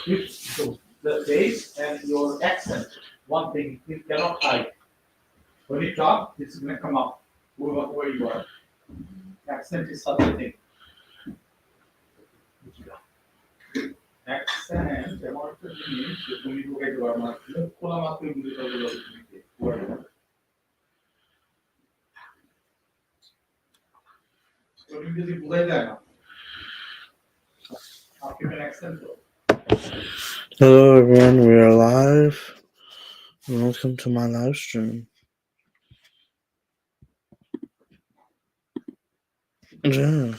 It's the face and your accent. One thing you cannot hide. When you talk, it's gonna come out. Where you are. Accent is such a thing. Accent, এমন একটা জিনিস যে তুমি ঢুকাইতে পারো না। মুখ খোলা মাত্রই বুঝে যাবে যে তুমি কে। তুমি যদি বোঝাই যায় না। African accent তো। Hello everyone, we are live. Welcome to my live stream. Yeah.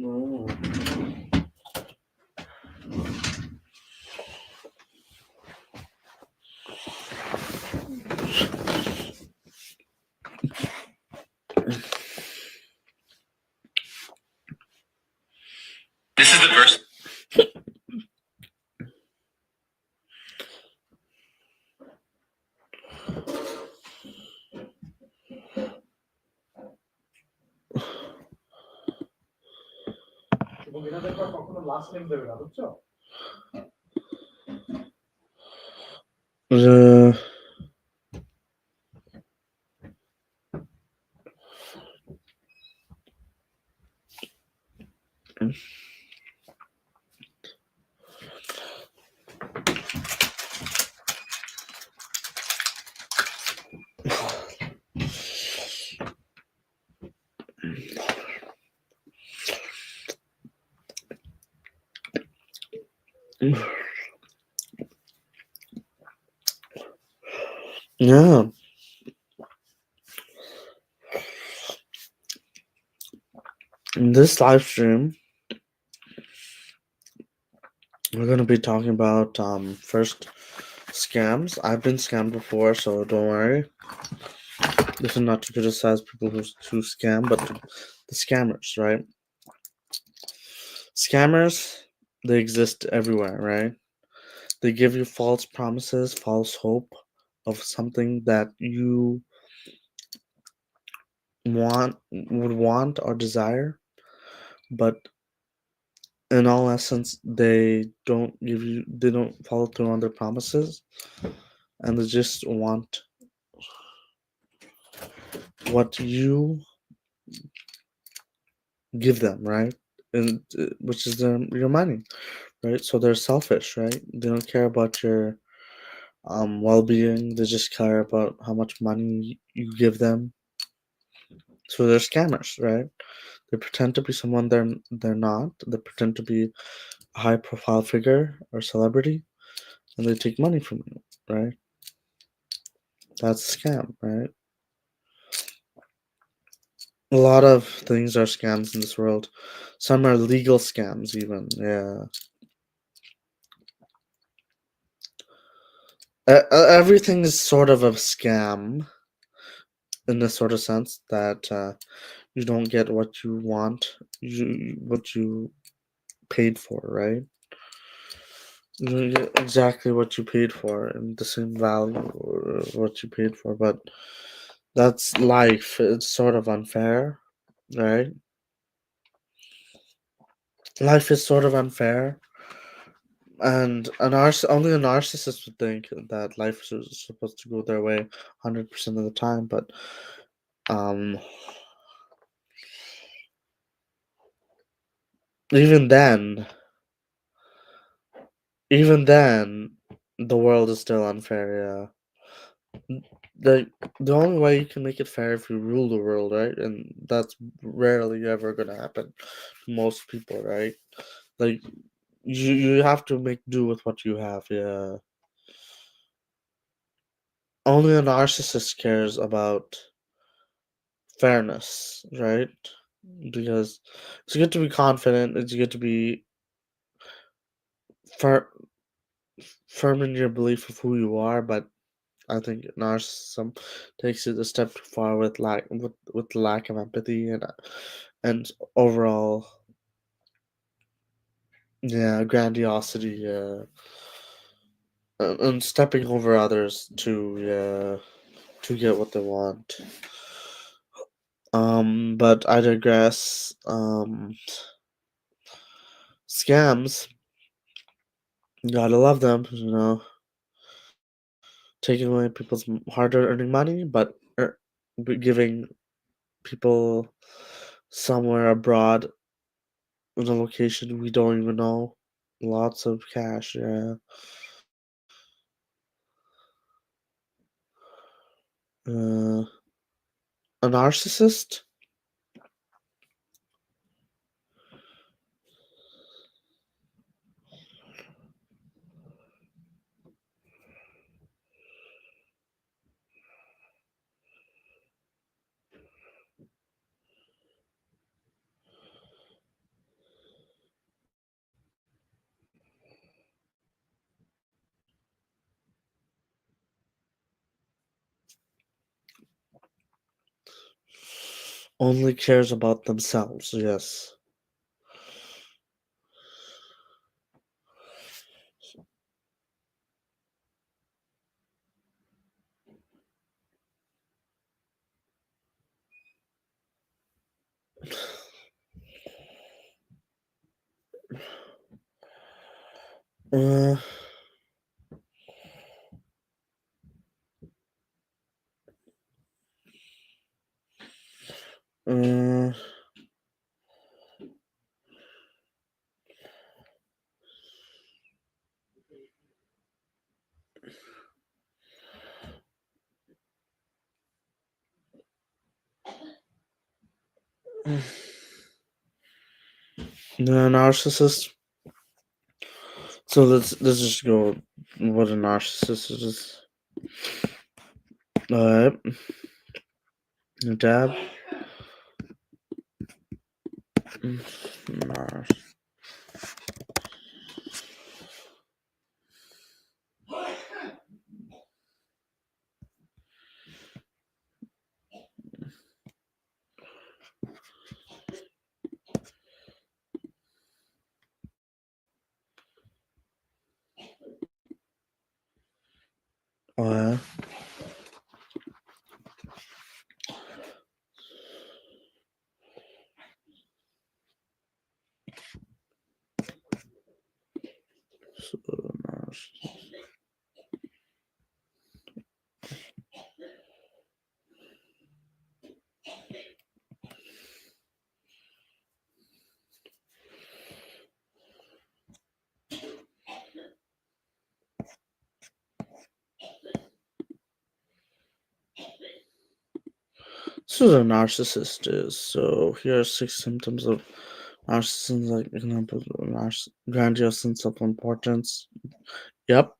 Oh. This is the verse. Yeah. In this live stream, we're going to be talking about first scams. I've been scammed before, so don't worry. This is not to criticize people who scam, but the scammers, right? Scammers, they exist everywhere, right? They give you false promises, false hope of something that you would want or desire, but in all essence they don't follow through on their promises, and they just want what you give them, right? And which is your money, right? So they're selfish, right? They don't care about your well-being. They just care about how much money you give them. So they're scammers, right? They pretend to be someone they're not. They pretend to be a high-profile figure or celebrity, and they take money from you, right? That's a scam, right? A lot of things are scams in this world. Some are legal scams, even. Yeah. Everything is sort of a scam in the sort of sense that you don't get what you want, what you paid for, right? You don't get exactly what you paid for and the same value or what you paid for, but that's life. It's sort of unfair, right? Life is sort of unfair, and only a narcissist would think that life is supposed to go their way 100% of the time, but even then the world is still unfair. Yeah, the only way you can make it fair if you rule the world, right? And that's rarely ever gonna happen to most people, right? Like you have to make do with what you have. Yeah, only a narcissist cares about fairness, right? Because it's good to be confident, it's good to be firm in your belief of who you are, but I think narcissism takes it a step too far with lack of empathy and overall, yeah, grandiosity. and stepping over others to get what they want. But I digress. Scams, you gotta love them, taking away people's hard-earning money, but giving people somewhere abroad in a location we don't even know lots of cash. Yeah. A narcissist. Only cares about themselves. Yes. Uh, uh, the narcissist. So let's just go what a narcissist is. Alright. Dab. Nar- Alright. So, so the narcissist is. So here are 6 symptoms of narcissism, like example, grandiose sense of importance. Yep.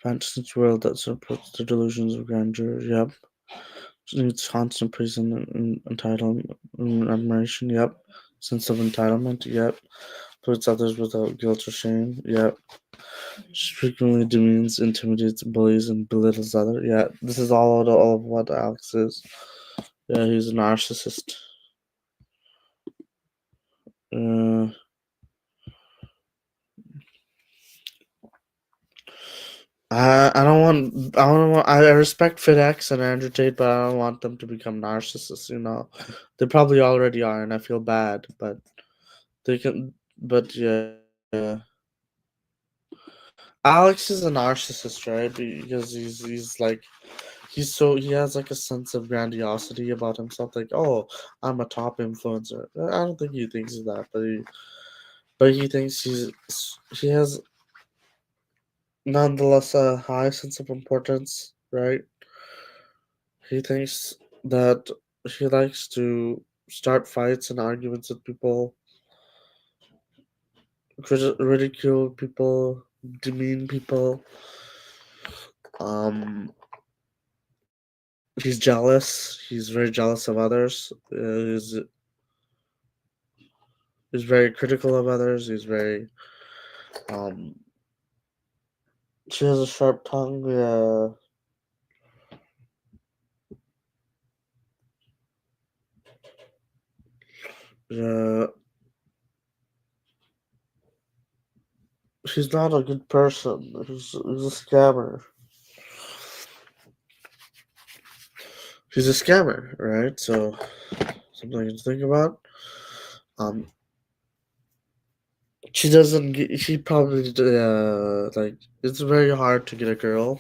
Fantasy world that supports the delusions of grandeur. Yep. Needs constant praise and entitlement and admiration. Yep. Sense of entitlement. Yep. Puts others without guilt or shame. Yep. Frequently demeans, intimidates, bullies, and belittles others. Yeah. This is all of what Alex is. Yeah, he's a narcissist. Uh, I don't want. I don't want. I respect FedEx and Andrew Tate, but I don't want them to become narcissists. They probably already are, and I feel bad. But they can. But yeah, Alex is a narcissist, right? Because he has like a sense of grandiosity about himself. Like, oh, I'm a top influencer. I don't think he thinks of that, but he thinks he has nonetheless a high sense of importance, right? He thinks that he likes to start fights and arguments with people, ridicule people, demean people. Um, he's jealous. He's very jealous of others. He's very critical of others. Um, she has a sharp tongue. Yeah. He's not a good person. He's a scammer. He's a scammer, right? So something to think about. She doesn't. She probably like. It's very hard to get a girl.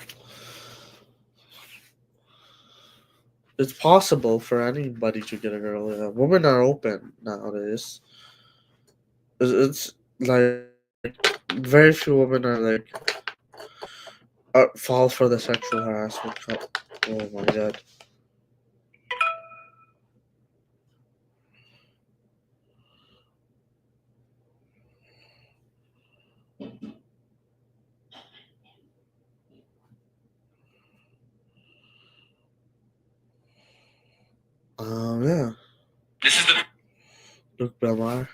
It's possible for anybody to get a girl. Yeah. Women are open nowadays. It's like very few women are like fall for the sexual harassment. Oh my god. Yeah. This is the Luke Belmar.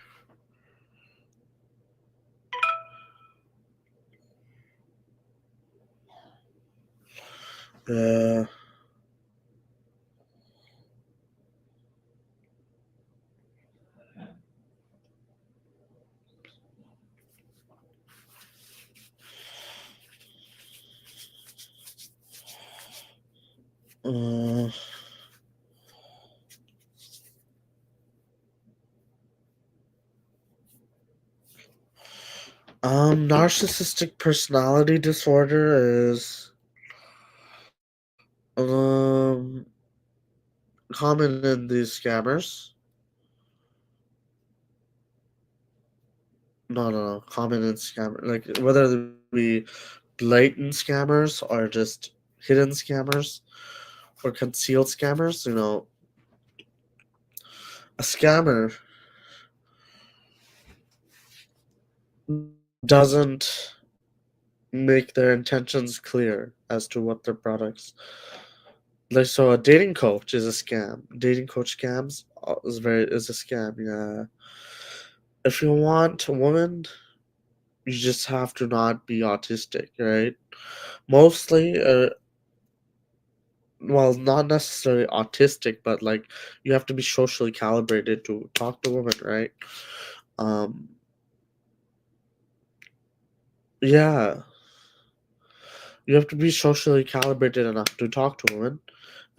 Yeah. Uh, narcissistic personality disorder is um common in these scammers. No. Common in scammer, like whether they be blatant scammers or just hidden scammers or concealed scammers. A scammer doesn't make their intentions clear as to what their products. Like, so a dating coach is a scam. Dating coach scams is a scam. Yeah. If you want a woman, you just have to not be autistic, right? Mostly, well, not necessarily autistic, but like you have to be socially calibrated to talk to women, right? Um, yeah, you have to be socially calibrated enough to talk to women,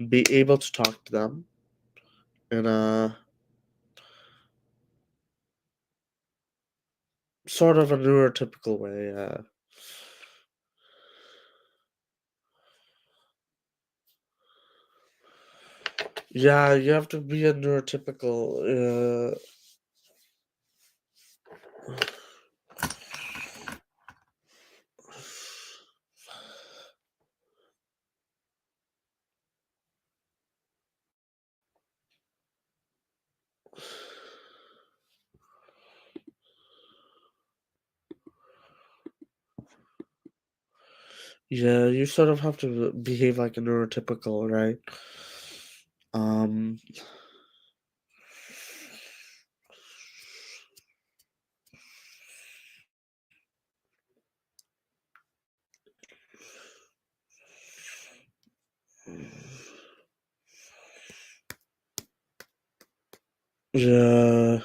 be able to talk to them in a sort of a neurotypical way. Yeah, you have to be a neurotypical. Yeah, you sort of have to behave like a neurotypical, right? Um, yeah.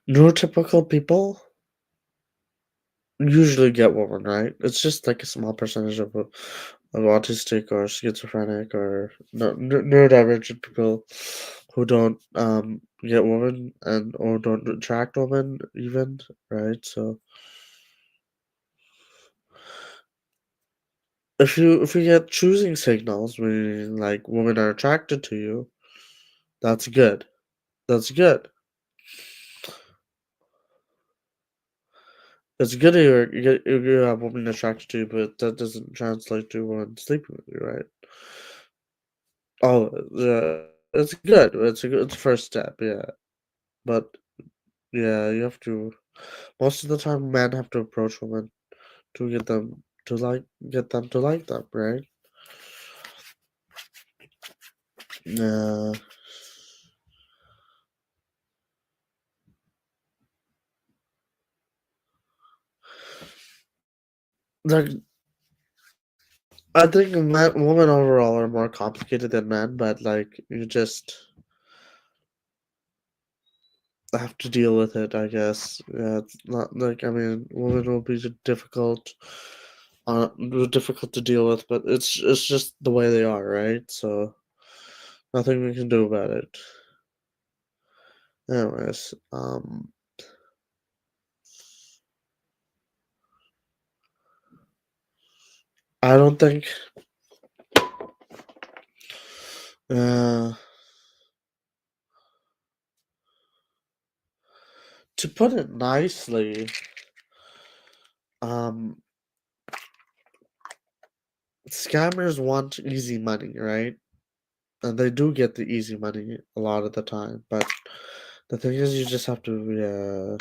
Neurotypical people usually get women, right? It's just like a small percentage of autistic or schizophrenic or neurodivergent people who don't get women and or don't attract women even, right? So if you get choosing signals, meaning like women are attracted to you, that's good. That's good. It's good you have women attracted to you, but that doesn't translate to women sleeping with you, right? Oh, yeah, it's good. It's a good first step, yeah. But yeah, you have to. Most of the time, men have to approach women to get them to like them, right? Yeah, like I think women overall are more complicated than men, but like you just have to deal with it, I guess. Yeah, it's not like, I mean, women will be difficult, difficult to deal with, but it's just the way they are, right? So nothing we can do about it. Anyways, I don't think. To put it nicely, scammers want easy money, right? And they do get the easy money a lot of the time, but the thing is, you just have to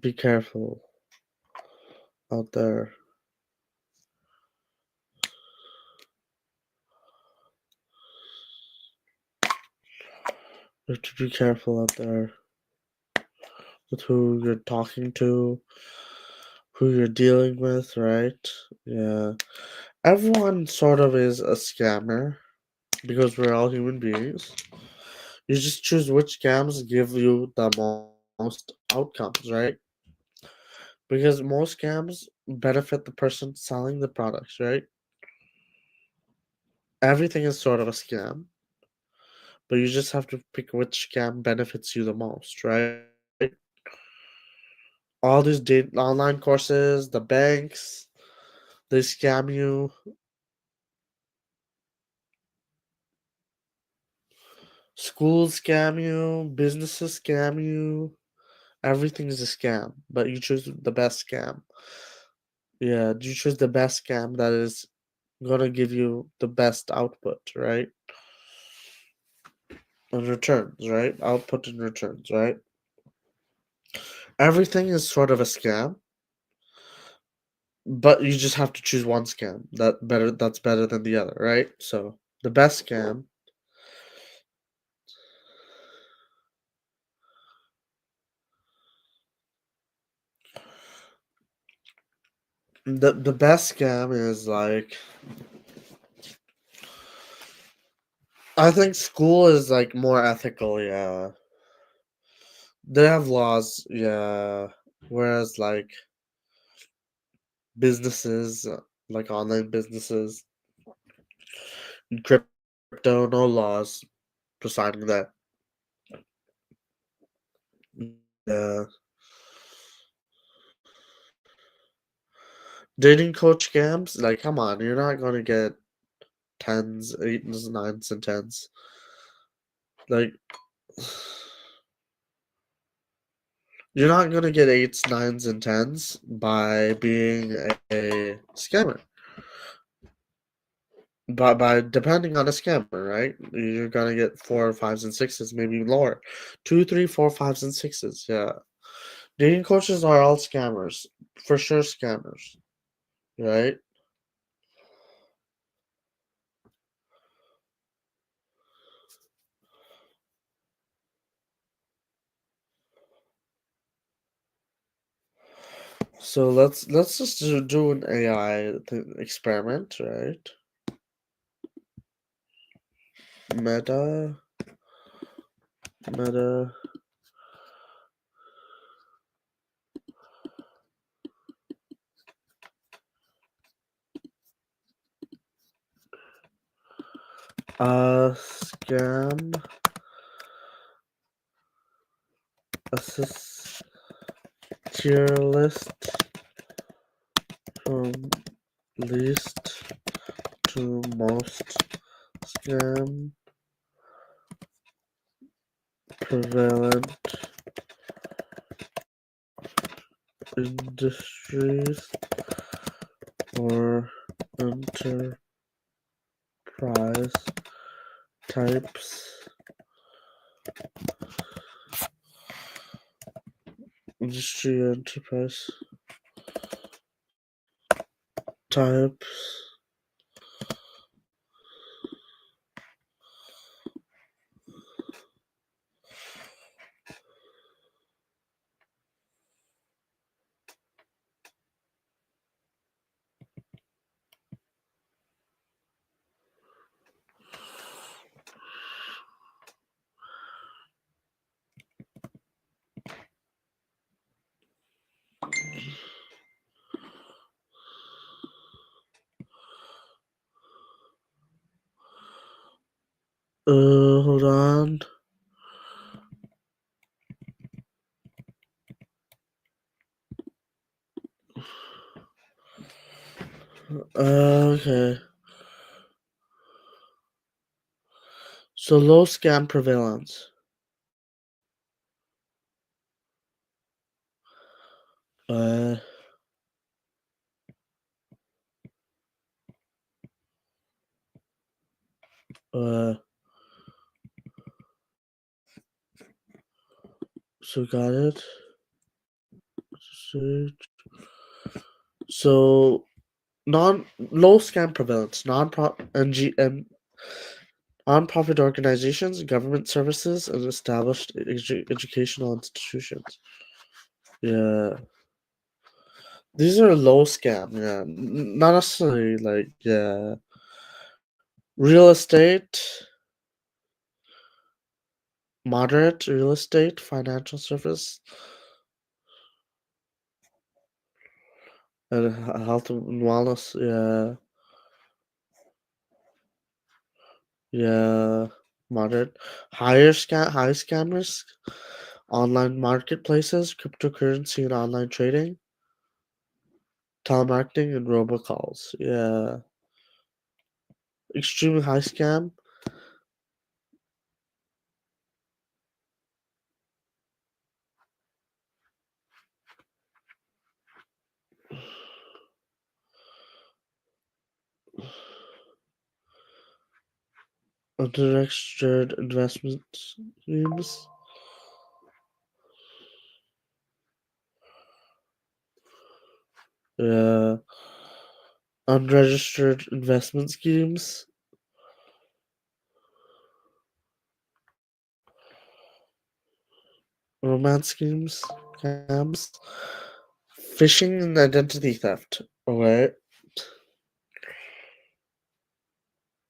be careful out there. You have to be careful out there with who you're talking to, who you're dealing with, right? Yeah. Everyone sort of is a scammer because we're all human beings. You just choose which scams give you the most outcomes, right? Because most scams benefit the person selling the products, right? Everything is sort of a scam, but you just have to pick which scam benefits you the most, right? All these online courses, the banks, they scam you. Schools scam you, businesses scam you. Everything is a scam, but you choose the best scam. Yeah, you choose the best scam that is gonna give you the best output, right? And returns, right? Output and returns, right? Everything is sort of a scam, but you just have to choose one scam that's better than the other, right? So the best scam, the best scam is like, I think school is like more ethical, yeah. They have laws, yeah. Whereas like businesses, like online businesses, crypto, no laws presiding that. Yeah. Dating coach scams, like come on, you're not gonna get tens, eights, nines, and tens. Like you're not gonna get eights, nines, and tens by being a scammer. By depending on a scammer, right? You're gonna get four, fives, and sixes, maybe lower. Two, three, four, fives, and sixes. Yeah. Dating coaches are all scammers. For sure scammers. Right? So let's just do an AI experiment, right? Meta meta scam assist tier list from least to most scam prevalent industries or enterprise types. Industry enterprise types. Hold on. Okay. So low scam prevalence. Uh, so got it. Search. So low scam prevalence, non-profit organizations, government services, and established educational institutions. Yeah, these are low scam. Yeah, not necessarily like real estate, moderate real estate, financial service, and health and wellness. Yeah, yeah, moderate. High scam risk, online marketplaces, cryptocurrency and online trading, telemarketing and robocalls. Yeah, extremely high scam. Unregistered investment schemes. Yeah, unregistered investment schemes. Romance schemes. Scams. Phishing and identity theft. Okay.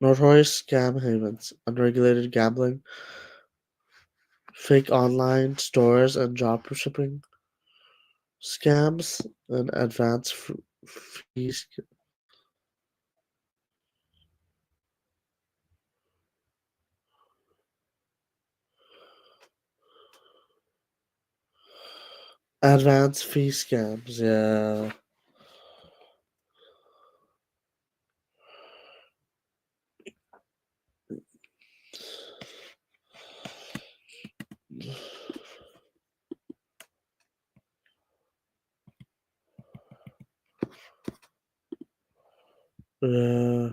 Notorious scam havens. Unregulated gambling. Fake online stores and job shipping scams and advance fees. Advance fee scams. Yeah. Yeah.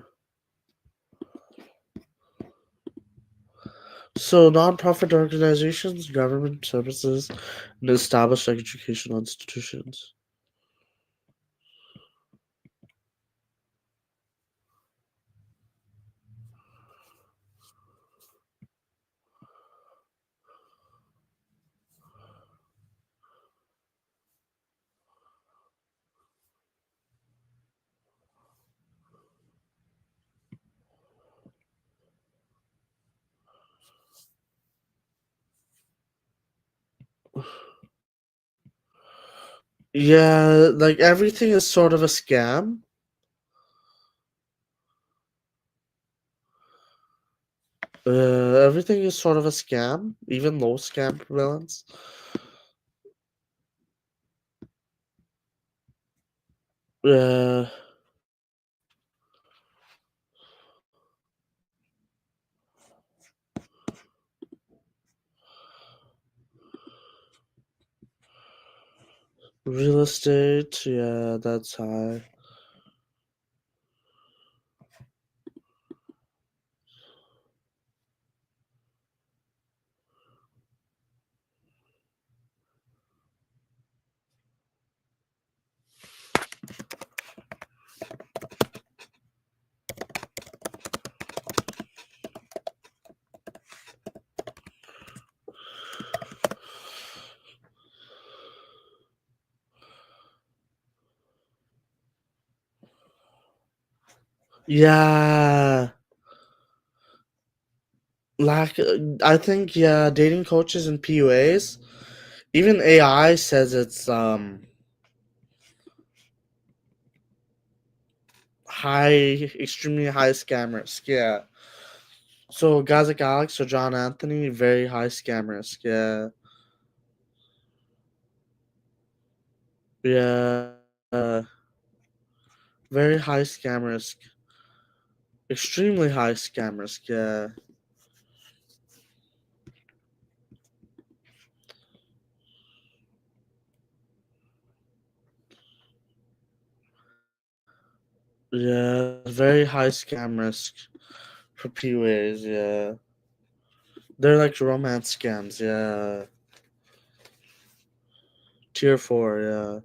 So, non-profit organizations, government services, and established educational institutions. Yeah, like everything is sort of a scam. Everything is sort of a scam, even low scam prevalence. Uh, Real estate, yeah, that's high. Yeah, like I think yeah, dating coaches and PUAs. Even AI says it's high, extremely high scam risk. Yeah. So guys like Alex or John Anthony, very high scam risk. Yeah. Yeah. Very high scam risk. Extremely high scam risk. Yeah. Yeah. Very high scam risk for PUAs. Yeah. They're like romance scams. Yeah. Tier 4. Yeah.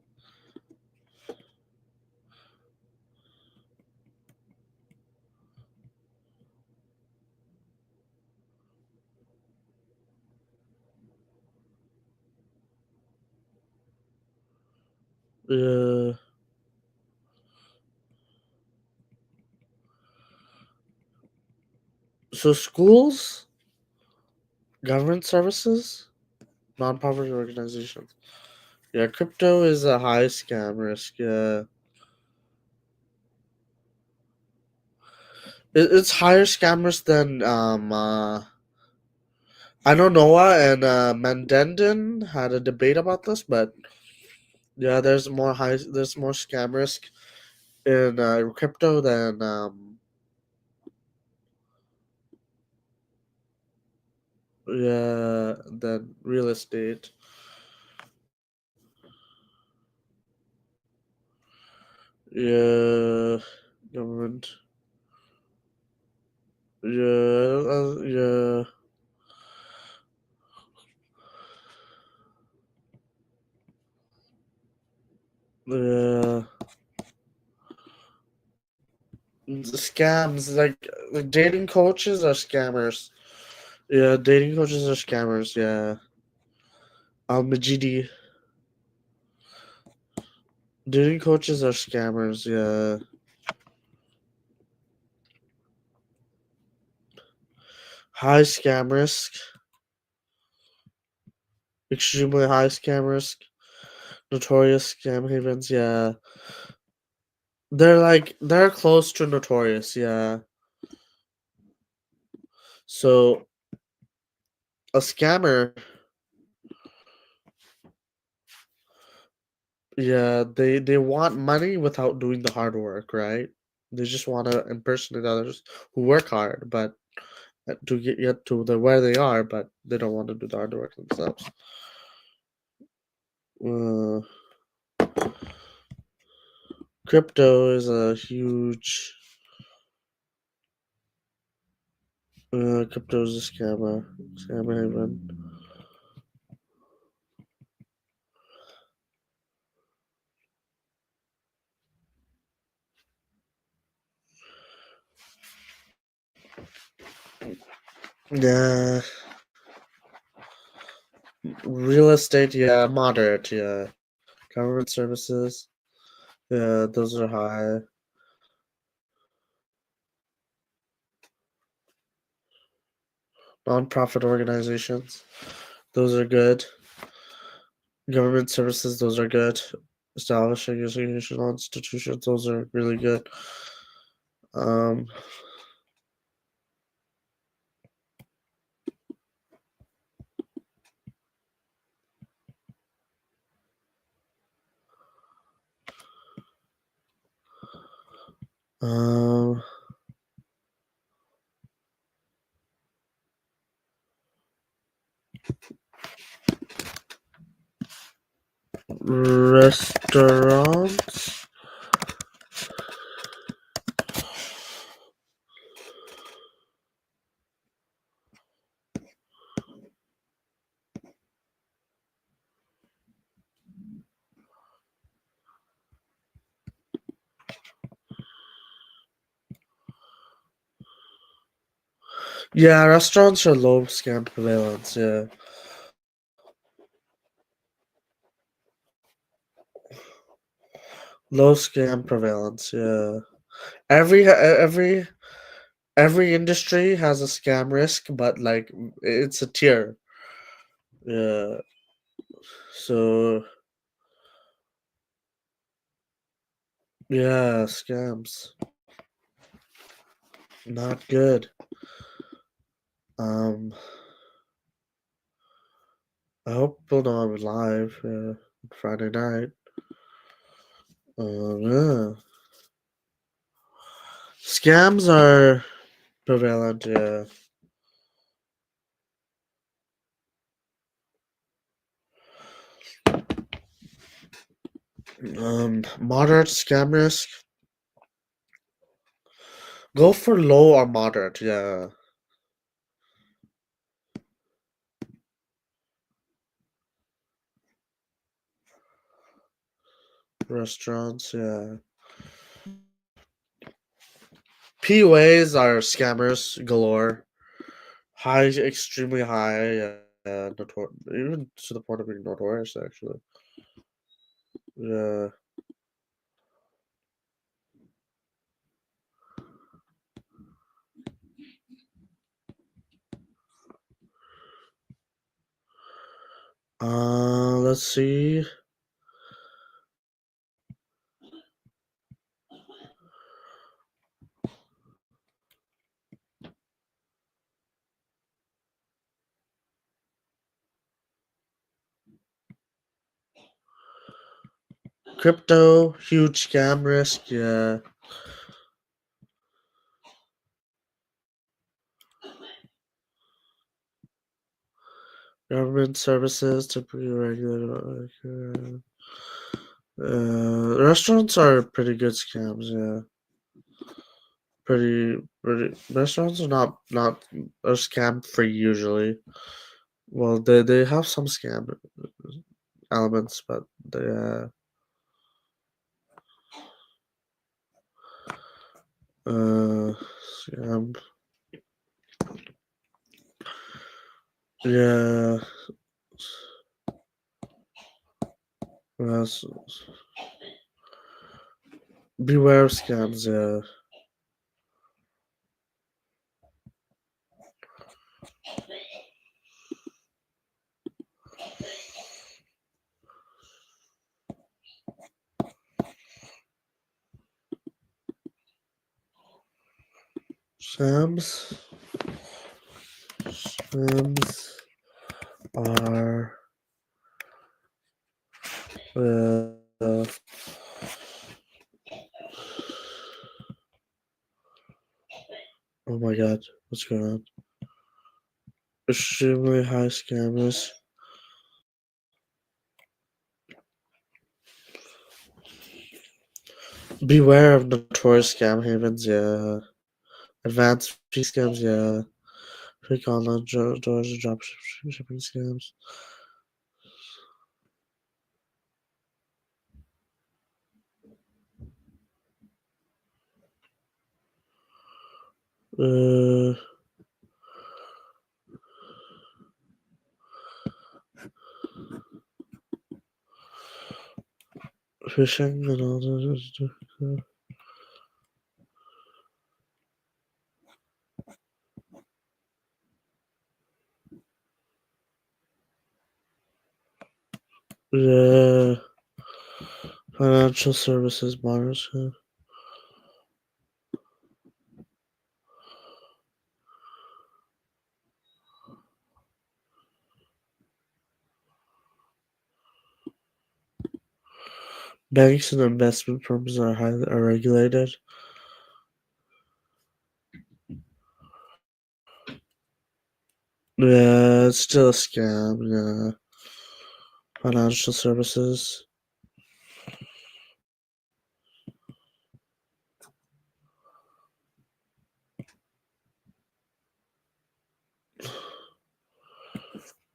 Yeah. So schools, government services, nonprofit organizations. Yeah, crypto is a high scam risk. Yeah, it's higher scam risk than I know Noah and Mandenden had a debate about this, but yeah, there's more scam risk in crypto than yeah than real estate. Yeah, government. Yeah, yeah. Yeah, scams like dating coaches are scammers. Yeah, dating coaches are scammers. Yeah, Majidi. Dating coaches are scammers. Yeah, high scam risk, extremely high scam risk, notorious scam havens. Yeah, they're close to notorious. Yeah, so a scammer. Yeah, they want money without doing the hard work, right? They just want to impersonate others who work hard, but to get to the where they are, but they don't want to do the hard work themselves. Uh, Crypto is a huge. Crypto is a scammer haven. Yeah, real estate. Yeah, moderate. Yeah, government services. Yeah, those are high. Non-profit organizations. Those are good. Government services. Those are good. Establishing educational institutions. Those are really good. Um. Um. Restaurants. Yeah, restaurants are low scam prevalence. Yeah, low scam prevalence. Yeah, every industry has a scam risk, but like it's a tier. Yeah, so yeah, scams not good. I hope we'll know I'm live Friday night. Yeah. Scams are prevalent, yeah. Moderate scam risk. Go for low or moderate, yeah. Restaurants, yeah. POAs are scammers galore. High, extremely high, even to the point of being notorious, actually. Yeah. Let's see. Crypto, huge scam risk, yeah. Government services typically regulated. Restaurants are pretty good scams, yeah. Pretty. Restaurants are not are scam free usually. Well, they have some scam elements, but they scam. Yeah. Yes. Beware of scams, yeah. Scams. Scams are oh my god, what's going on? Extremely high scammers. Beware of notorious scam havens, yeah. Advanced fee scams, yeah. Fake online doors, drop shipping scams. Phishing and all that. Yeah. Financial services buyers. Yeah. Banks and investment firms are regulated. Yeah, it's still a scam. Yeah. Financial services.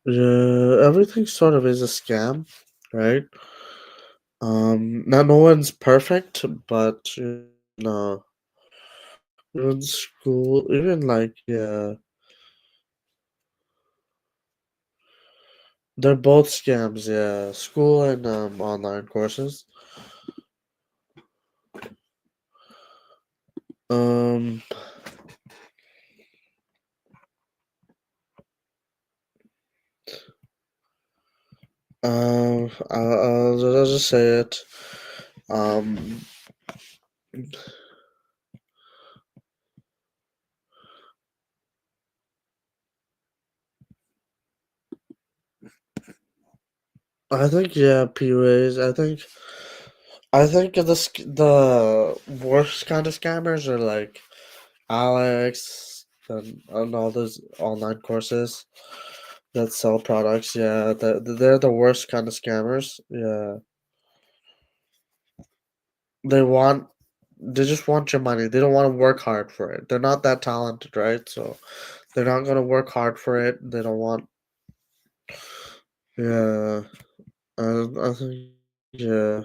Yeah, everything sort of is a scam, right? Now no one's perfect, but know, even school, even like yeah, they're both scams. Yeah, school and online courses. Um, I'll just say it. Um, I think yeah, PUAs. I think the worst kind of scammers are like Alex and all those online courses that sell products. Yeah, they're the worst kind of scammers. Yeah, they they just want your money. They don't want to work hard for it. They're not that talented, right? So they're not gonna work hard for it. They don't want. Yeah, I think yeah.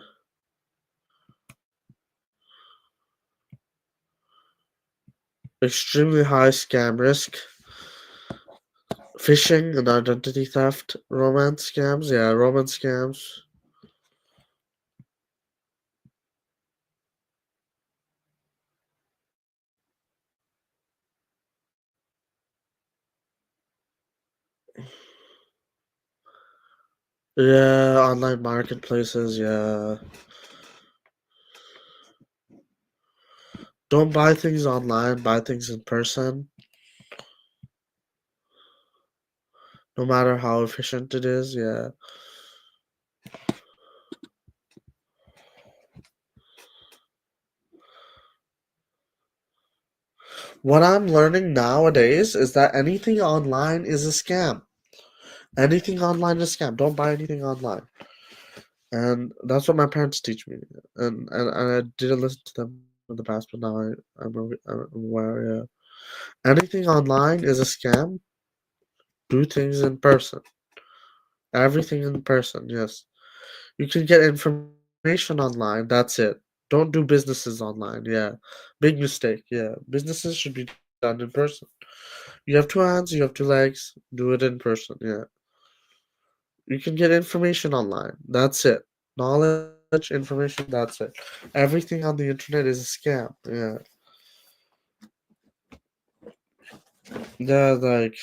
Extremely high scam risk. Phishing and identity theft, romance scams. Yeah, romance scams. Yeah, online marketplaces. Yeah. Don't buy things online, buy things in person, no matter how efficient it is. Yeah. What I'm learning nowadays is that anything online is a scam. Anything online is a scam. Don't buy anything online. And that's what my parents teach me. And I didn't listen to them in the past, but now I'm aware. Yeah. Anything online is a scam. Do things in person. Everything in person, yes. You can get information online, that's it. Don't do businesses online, yeah. Big mistake, yeah. Businesses should be done in person. You have 2 hands, you have 2 legs, do it in person, yeah. You can get information online, that's it. Knowledge, information, that's it. Everything on the internet is a scam, yeah. Yeah, like,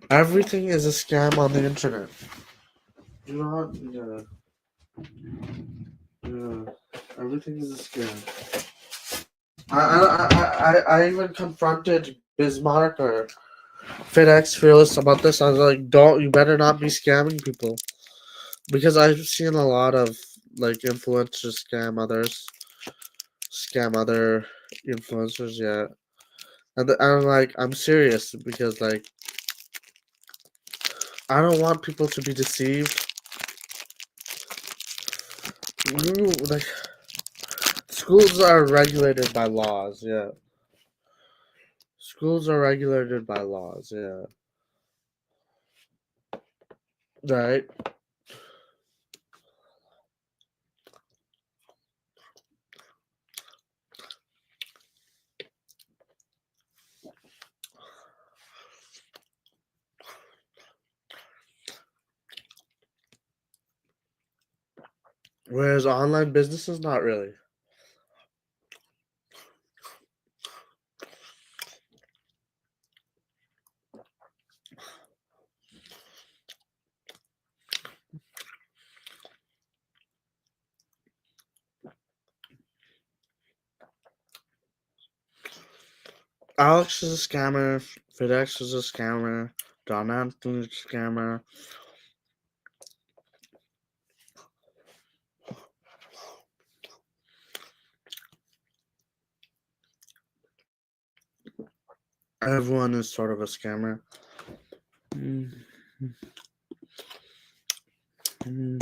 everything is a scam on the internet. Do not, yeah. Yeah, everything is a scam. I even confronted Bismarck or FedEx Fearless about this. I was like, "Don't you better not be scamming people," because I've seen a lot of like influencers scam other influencers. Yeah, and I'm like, I'm serious because like I don't want people to be deceived. Like schools are regulated by laws. Yeah. Schools are regulated by laws, yeah. Right? Whereas online businesses, not really. Alex is a scammer, FedEx is a scammer, Don Anthony is a scammer. Everyone is sort of a scammer. Mm, mm.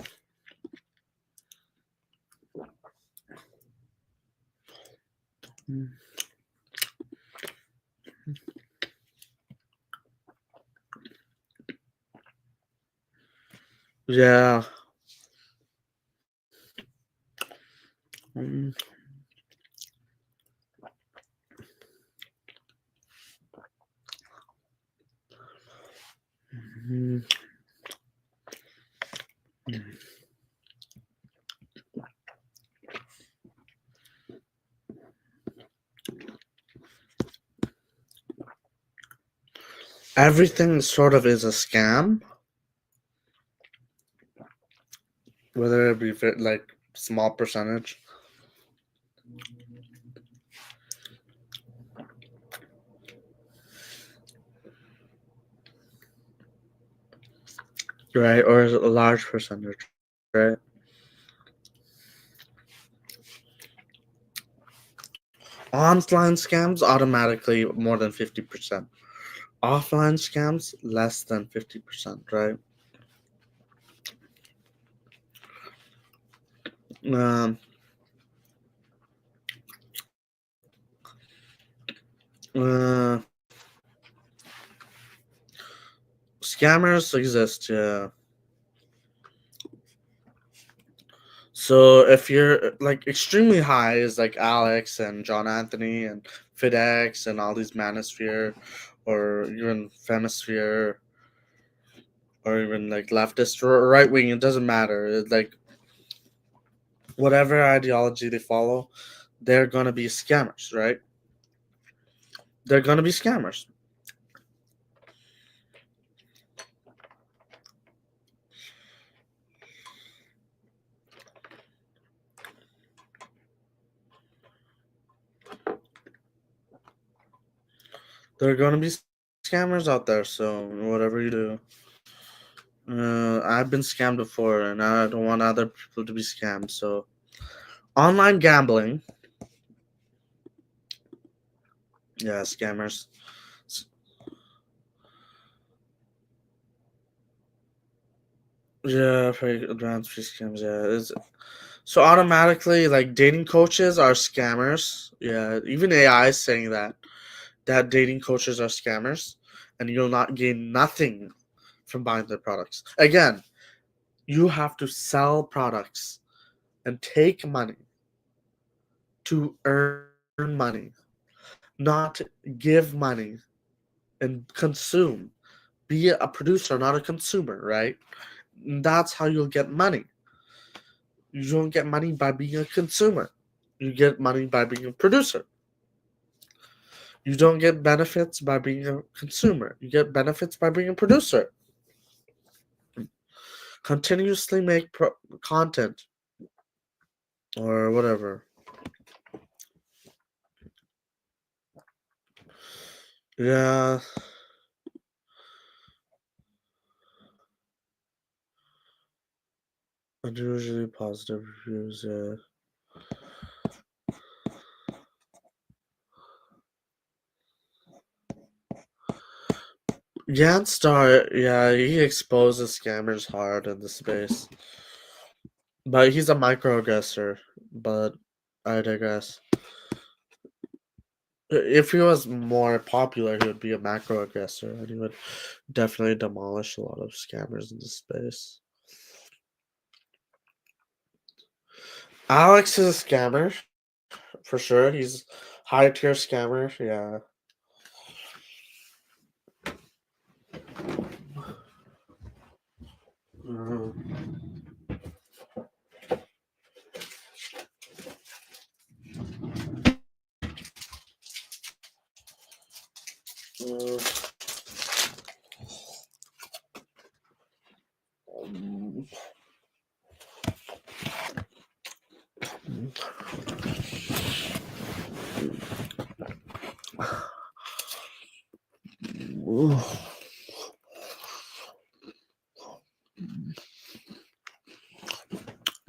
Yeah. Mm, mm, mm. Everything sort of is a scam, whether it be like small percentage. right? Or a large percentage, right? Online scams automatically more than 50%. Offline scams less than 50%, right? Um, uh, Scammers exist, yeah. So if you're like extremely high is like Alex and John Anthony and FedEx and all these Manosphere or even Femisphere or even like leftist or right wing, it doesn't matter. It's like whatever ideology they follow, they're gonna be scammers, right? They're gonna be scammers. There are gonna be scammers out there. So whatever you do, I've been scammed before, and I don't want other people to be scammed. So online gambling, yeah, scammers. S- Yeah, very advanced free scams. Yeah, so automatically like dating coaches are scammers. Yeah, even AI is saying that dating coaches are scammers, and you'll not gain nothing from buying their products. Again, you have to sell products and take money to earn money, not give money and consume. Be a producer, not a consumer, right? That's how you'll get money. You don't get money by being a consumer. You get money by being a producer. You don't get benefits by being a consumer. You get benefits by being a producer. Continuously make content or whatever. Yeah, unusually positive reviews. Yeah. Yanstar, yeah, he exposes scammers hard in the space. But he's a microaggressor. But I digress. If he was more popular, he would be a macroaggressor and he would definitely demolish a lot of scammers in the space. Alex is a scammer, for sure. He's high tier scammer, yeah.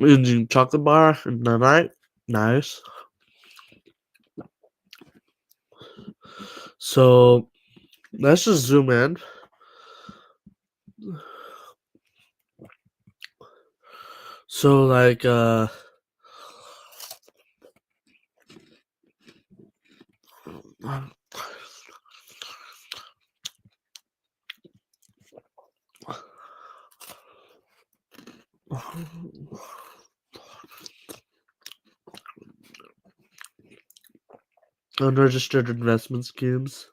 Eating chocolate bar in the night. Nice. So let's just zoom in. So like unregistered investment schemes.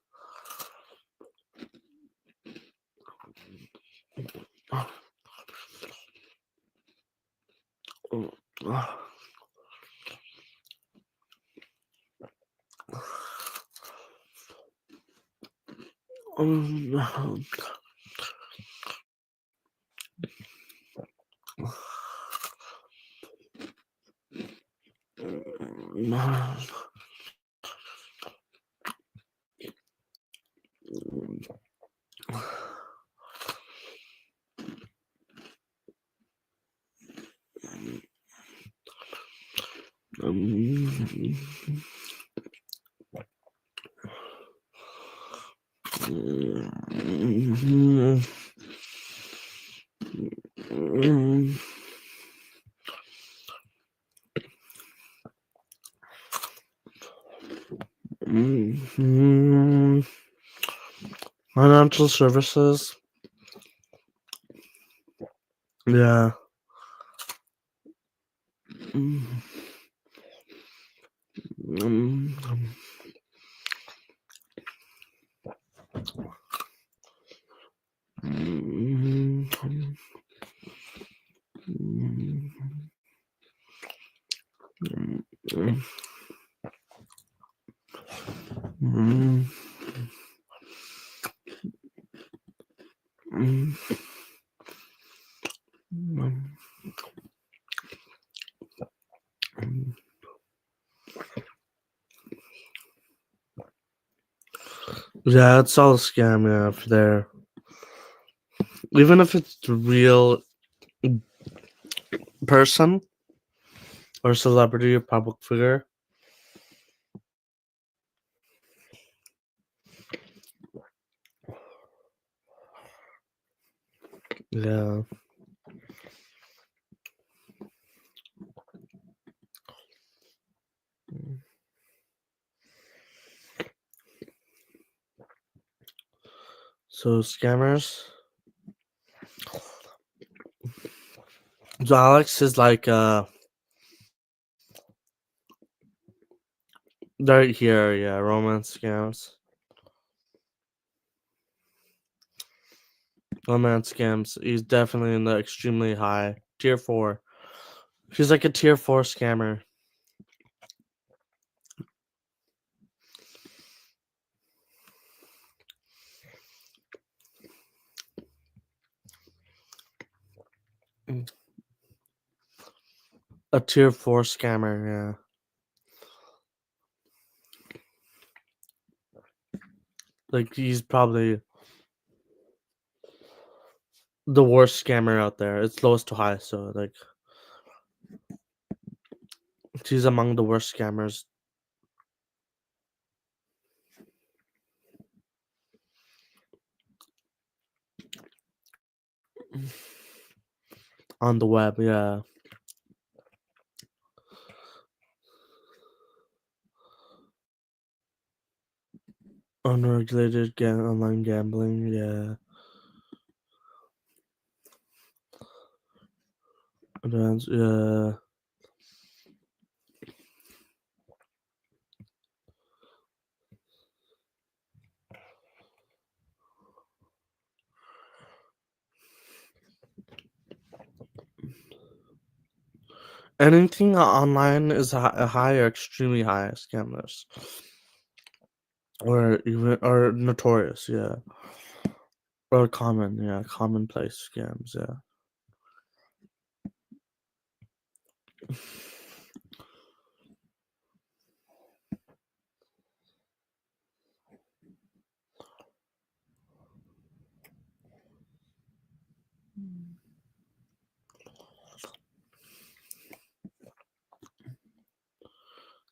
Financial services. Yeah. Yeah, it's all a scam, yeah, if they're even if it's the real person or celebrity or public figure. Yeah. So scammers. So Alex is like they're here, yeah, romance scams. Romance scams. He's definitely in the extremely high tier 4. She's like a tier 4 scammer. A tier 4 scammer, yeah. Like he's probably the worst scammer out there. It's lowest to high, so like she's among the worst scammers. On the web, yeah. Unregulated online gambling, yeah. Advanced, yeah. Anything online is a high or extremely high scammers, or even or notorious, yeah, or common, yeah, commonplace scams, yeah.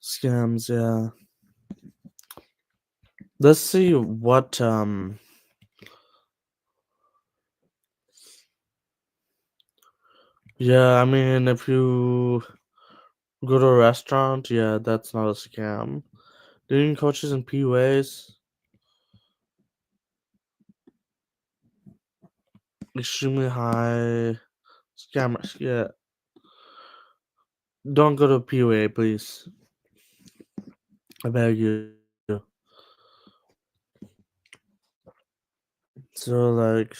Scams, yeah. Let's see what yeah, I mean if you go to a restaurant, yeah, that's not a scam. Dating coaches and PUAs, extremely high scammers, yeah. Don't go to PUA, please. I beg you. So like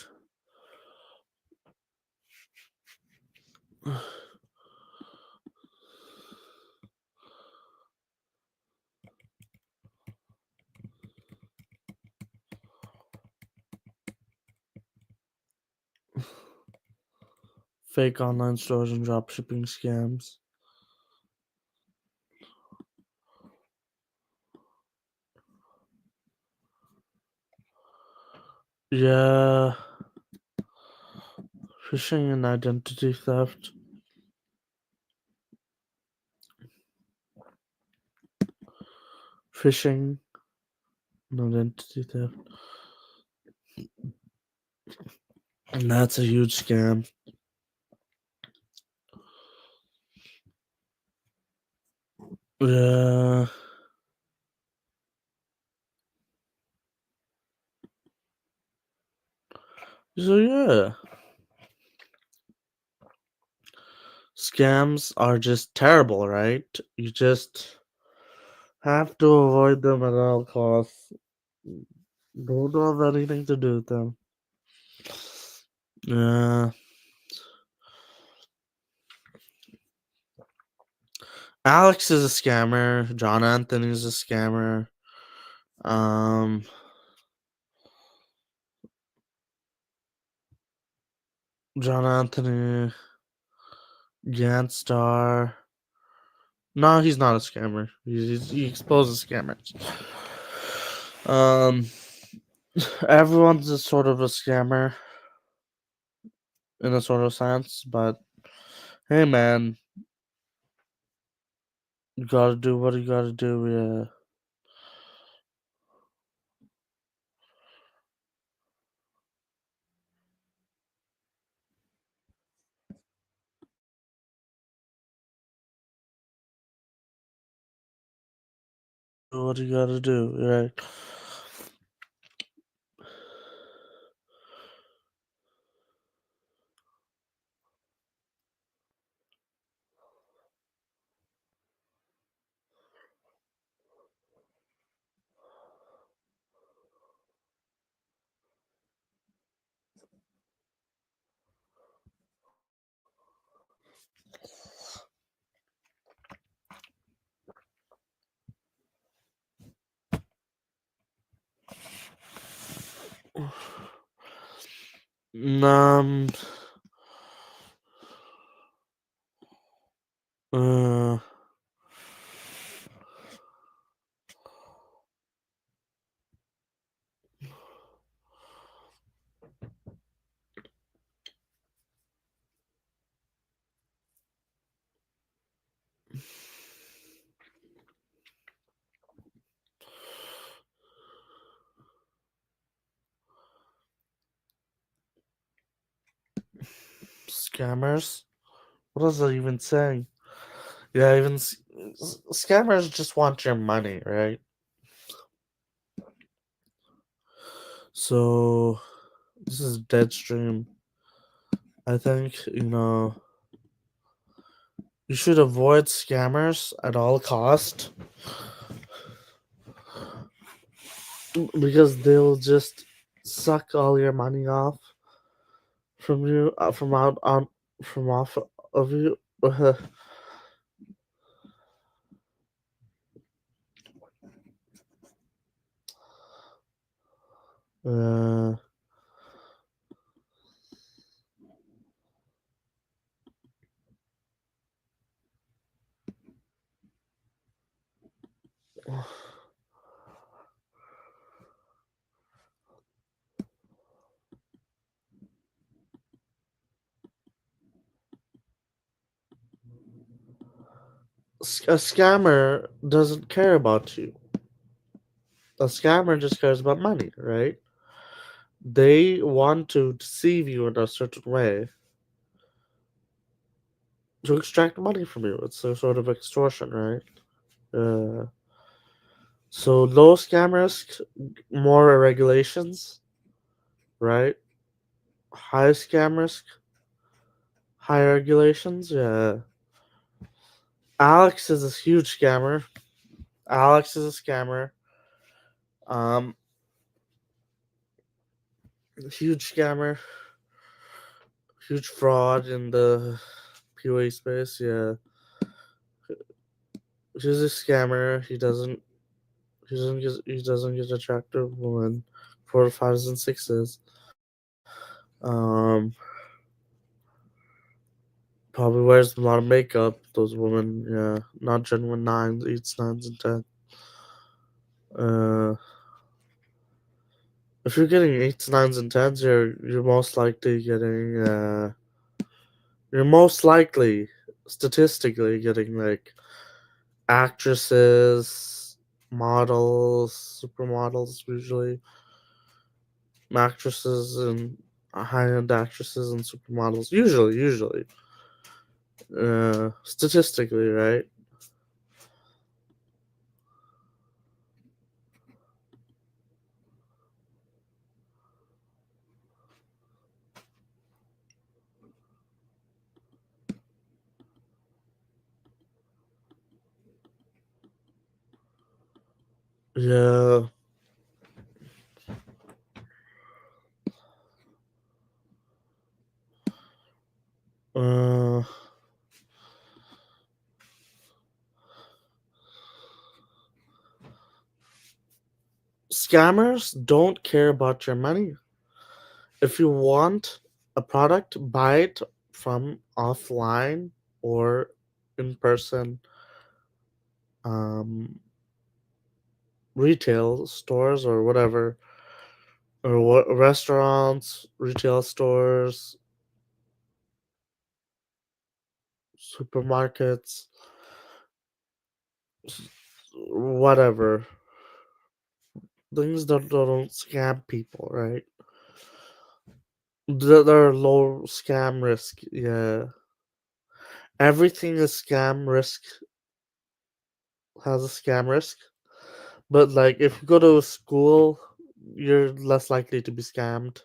fake online stores and dropshipping scams. Yeah. Phishing and identity theft. phishing, identity theft, and that's a huge scam. Yeah. So yeah, scams are just terrible, right? You just have to avoid them at all costs. Don't have anything to do with them. Yeah. Alex is a scammer. John Anthony is a scammer. John Anthony, Ganstar. No, he's not a scammer. He exposes scammers. Everyone's a sort of a scammer in a sort of sense, but hey, man, you gotta do what you gotta do. Yeah. Do what you gotta do, right? Um. Uh. Scammers. What is that even saying? Yeah, even scammers just want your money, right? So this is dead stream. I think you should avoid scammers at all cost because they'll just suck all your money off from you, from off of you. uh, a scammer doesn't care about you. A scammer just cares about money, right? They want to deceive you in a certain way to extract money from you. It's a sort of extortion, right? So low scam risk, more regulations, right? High scam risk, higher regulations. Yeah. Alex is a huge scammer. Alex is a scammer. Huge scammer. Huge fraud in the POA space. Yeah. He's a scammer. He doesn't get attractive women, 4, 5s, and 6s. Probably wears a lot of makeup. Those women, yeah, not genuine 9s, 8s, 9s, and 10s. If you're getting 8s, 9s, and 10s, you're most likely getting you're most likely statistically getting like actresses, models, supermodels, usually actresses and high-end actresses and supermodels. Usually, statistically, right? Yeah. Uh, Scammers don't care about your money. If you want a product, buy it from offline or in person um, retail stores or whatever, or restaurants, retail stores, supermarkets, whatever. Things that don't scam people, right? They're low scam risk. Yeah, everything is scam risk, has a scam risk. But like, if you go to a school, you're less likely to be scammed.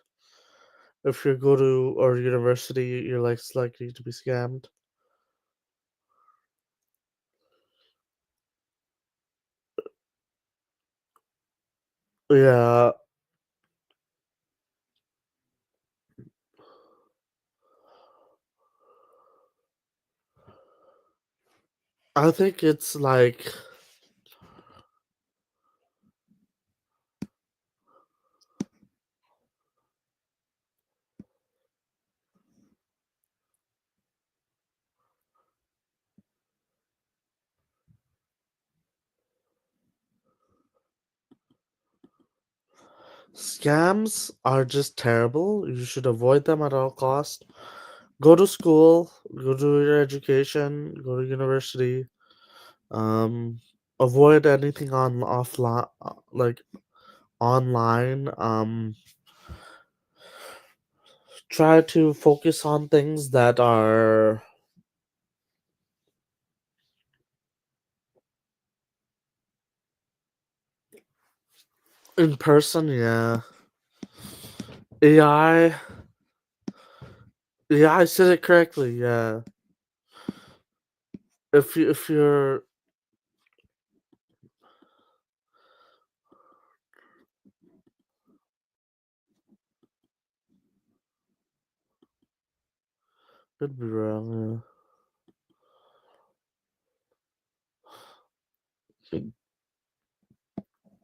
If you go to or university, you're less likely to be scammed. Yeah, I think it's like scams are just terrible. You should avoid them at all costs. Go to school, go to your education, go to university. Um, Avoid anything on offline, like online. Try to focus on things that are in person. Yeah, AI. Yeah, I said it correctly. Yeah, if you're could be wrong. Yeah.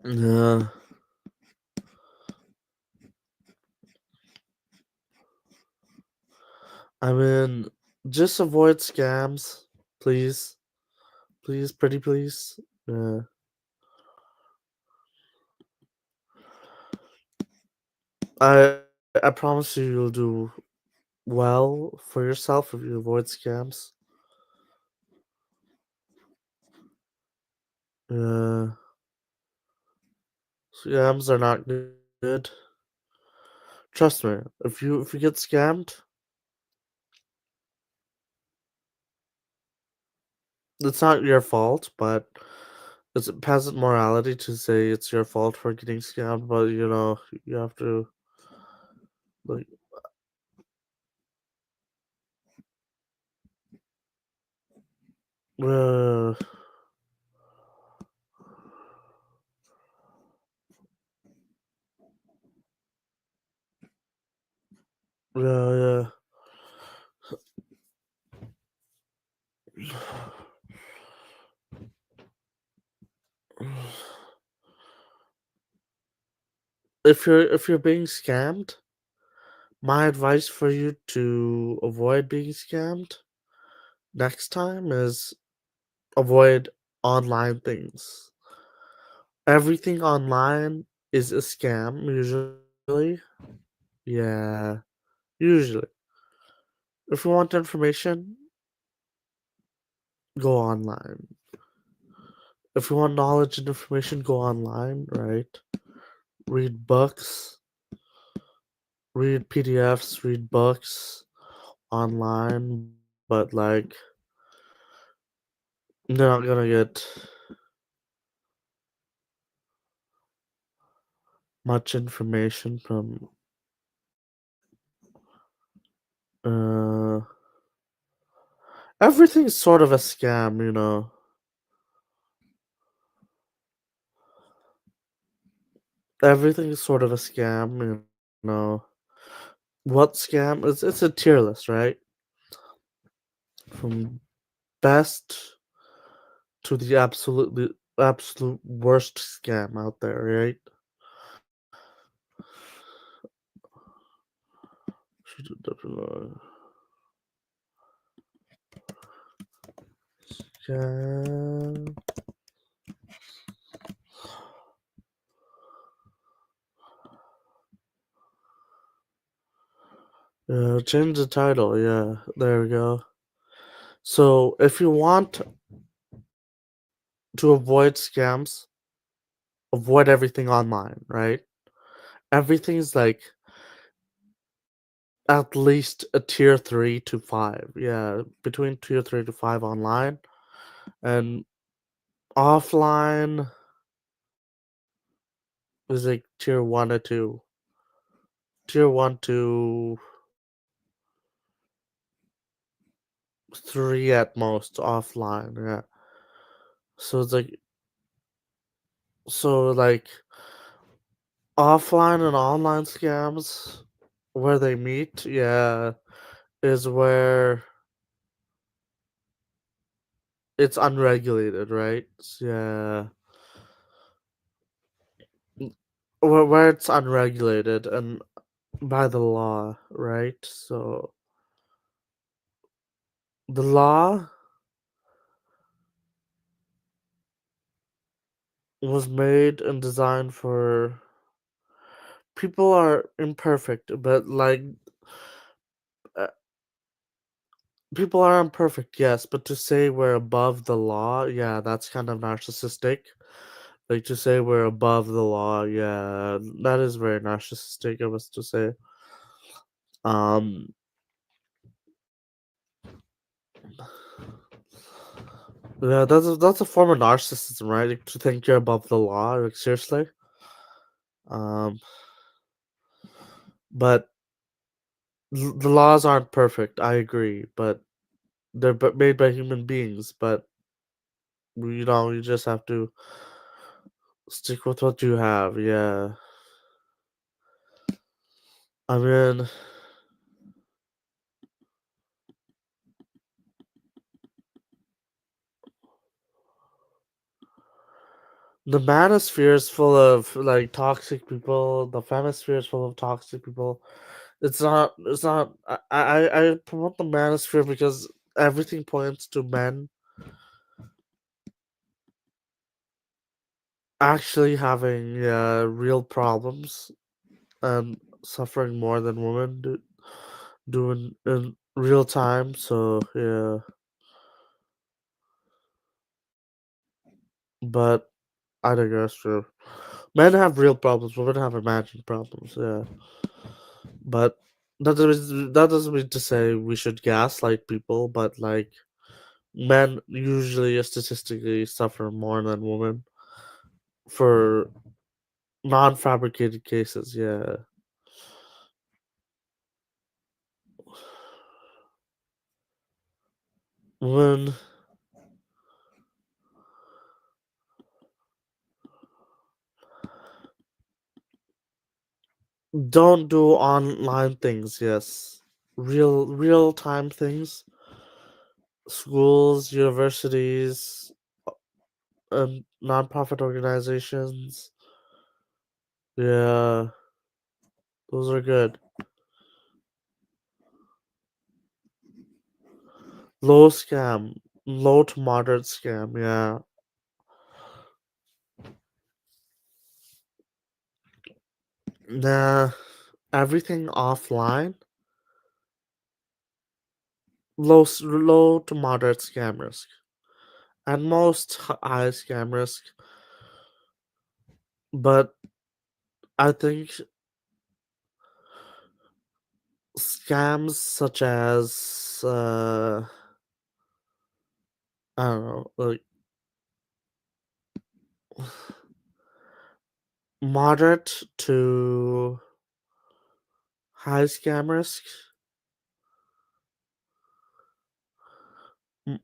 Yeah. I mean, just avoid scams, please, please, pretty please. Yeah. I promise you, you'll do well for yourself if you avoid scams. Yeah. Scams are not good. Trust me. If you get scammed, it's not your fault, but it's peasant morality to say it's your fault for getting scammed. But you have to like. Uh, yeah, yeah. If you're being scammed, my advice for you to avoid being scammed next time is avoid online things. Everything online is a scam usually. Yeah, usually. If you want information, go online. if you want knowledge and information, go online, right? Read books, read PDFs, read books online, but like you're not gonna get much information from everything's sort of a scam, you know. Everything's sort of a scam, you know. What scam? It's a tier list, right? From best to the absolute worst scam out there, right? Scam. Change the title. Yeah, there we go. So if you want to avoid scams, avoid everything online, right? Everything's like at least a tier 3 to 5. Yeah, between tier 3 to 5 online, and offline is like tier 1 to 2. Tier 1 to 3 at most offline. Yeah. So it's like offline and online scams where they meet, yeah, is where it's unregulated, right? Yeah. Where it's unregulated and by the law, right? So the law was made and designed for people are imperfect, but like uh, people are imperfect, yes, but to say we're above the law, yeah, that's kind of narcissistic. Like to say we're above the law, yeah, that is very narcissistic of us to say. Um, yeah, that's a form of narcissism, right? Like, to think you're above the law, like seriously. Um, but the laws aren't perfect. I agree, but they're made by human beings. But you just have to stick with what you have. Yeah, I mean, the manosphere is full of like toxic people. The femisphere is full of toxic people. It's not. It's not. I promote the manosphere because everything points to men actually having real problems and suffering more than women do in real time. So yeah, but I digress. True, men have real problems. Women have imagined problems. Yeah, but that doesn't mean to say we should gaslight people. But like men usually statistically suffer more than women for non-fabricated cases. Yeah. When don't do online things, yes. Real time things. Schools, universities, nonprofit organizations. Yeah, those are good. Low scam, low to moderate scam. Yeah. Nah, everything offline. Low to moderate scam risk. at most high scam risk, but I think scams such as I don't know, like moderate to high scam risk,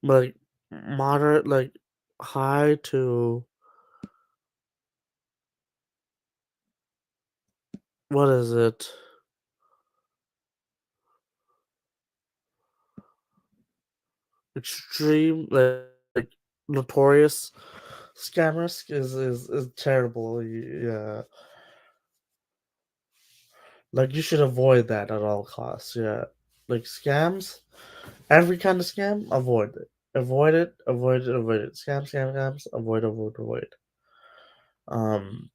like moderate, like high to what is it? Extreme, like notorious scam risk is terrible. Yeah, like you should avoid that at all costs. Yeah, like scams, every kind of scam, avoid it. Avoid it, avoid it, avoid it. Scams, avoid, avoid, avoid. Um,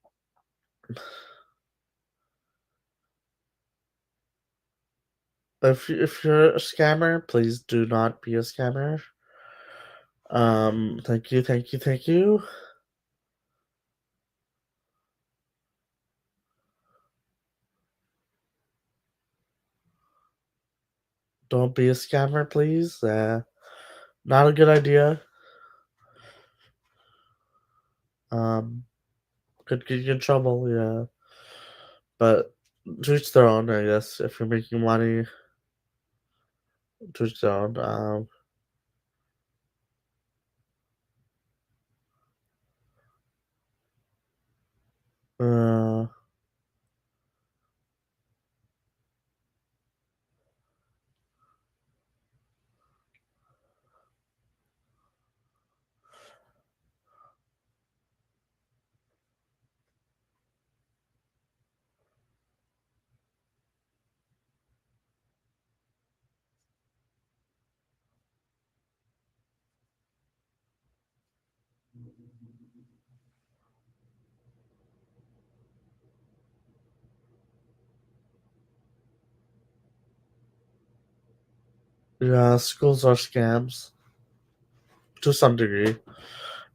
if you're a scammer, please do not be a scammer. Thank you, thank you, thank you. Don't be a scammer, please. Not a good idea. Um, could get you in trouble. Yeah, but to each their own, I guess. If you're making money, to each their own. Uh, yeah, schools are scams to some degree.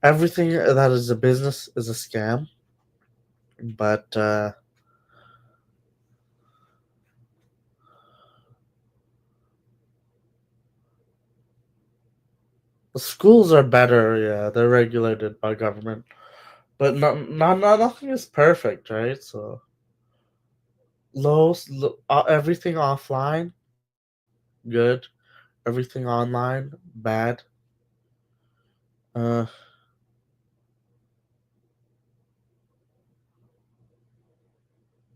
Everything that is a business is a scam, but the schools are better. Yeah, they're regulated by government, but nothing is perfect, right? So everything offline, good. Everything online, bad. Uh,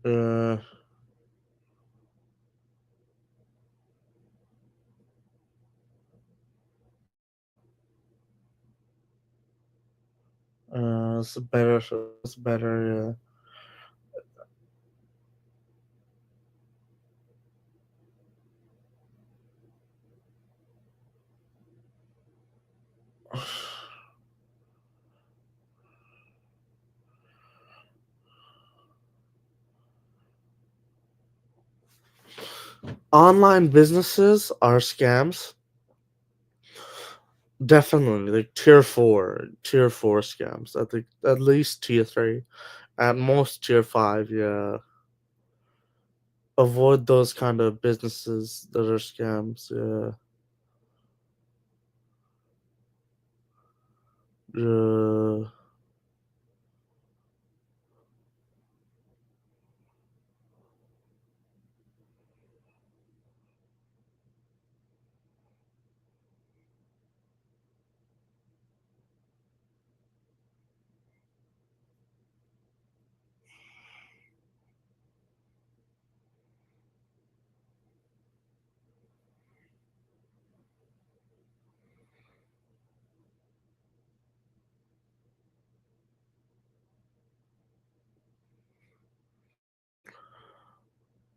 uh, it's better. It's better. Yeah. Online businesses are scams. Definitely, like tier four scams. I think at least tier three, at most tier five. Yeah, avoid those kind of businesses that are scams. Yeah, yeah.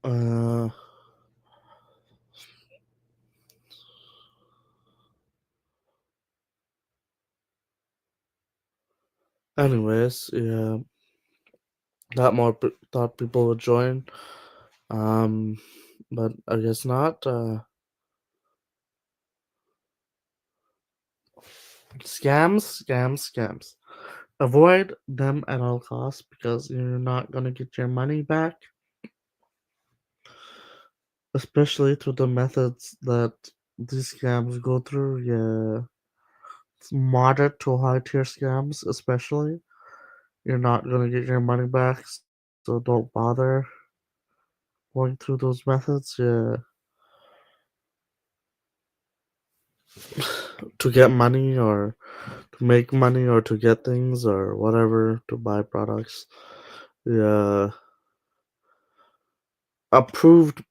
Uh, anyways, yeah, thought people would join. Um, but I guess not. Scams. Avoid them at all costs because you're not gonna get your money back, especially through the methods that these scams go through. Yeah, it's moderate to high tier scams, especially. You're not gonna get your money back, so don't bother going through those methods. Yeah, to get money or to make money or to get things or whatever to buy products. Yeah, approved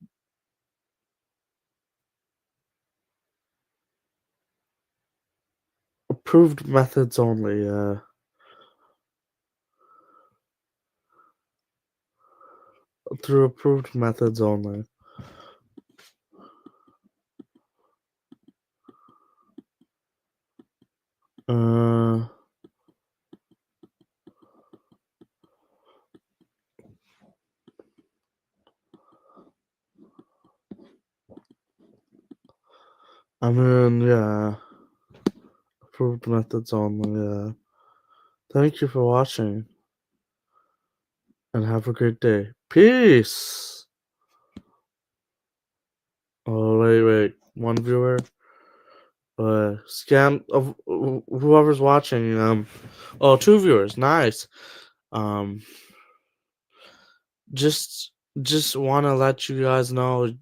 methods only. Yeah, through approved methods only. Uh, I mean, yeah, approved methods only. Yeah. Thank you for watching, and have a great day. Peace. Oh wait, one viewer. Scam of whoever's watching. Oh, two viewers. Nice. Um, just want to let you guys know.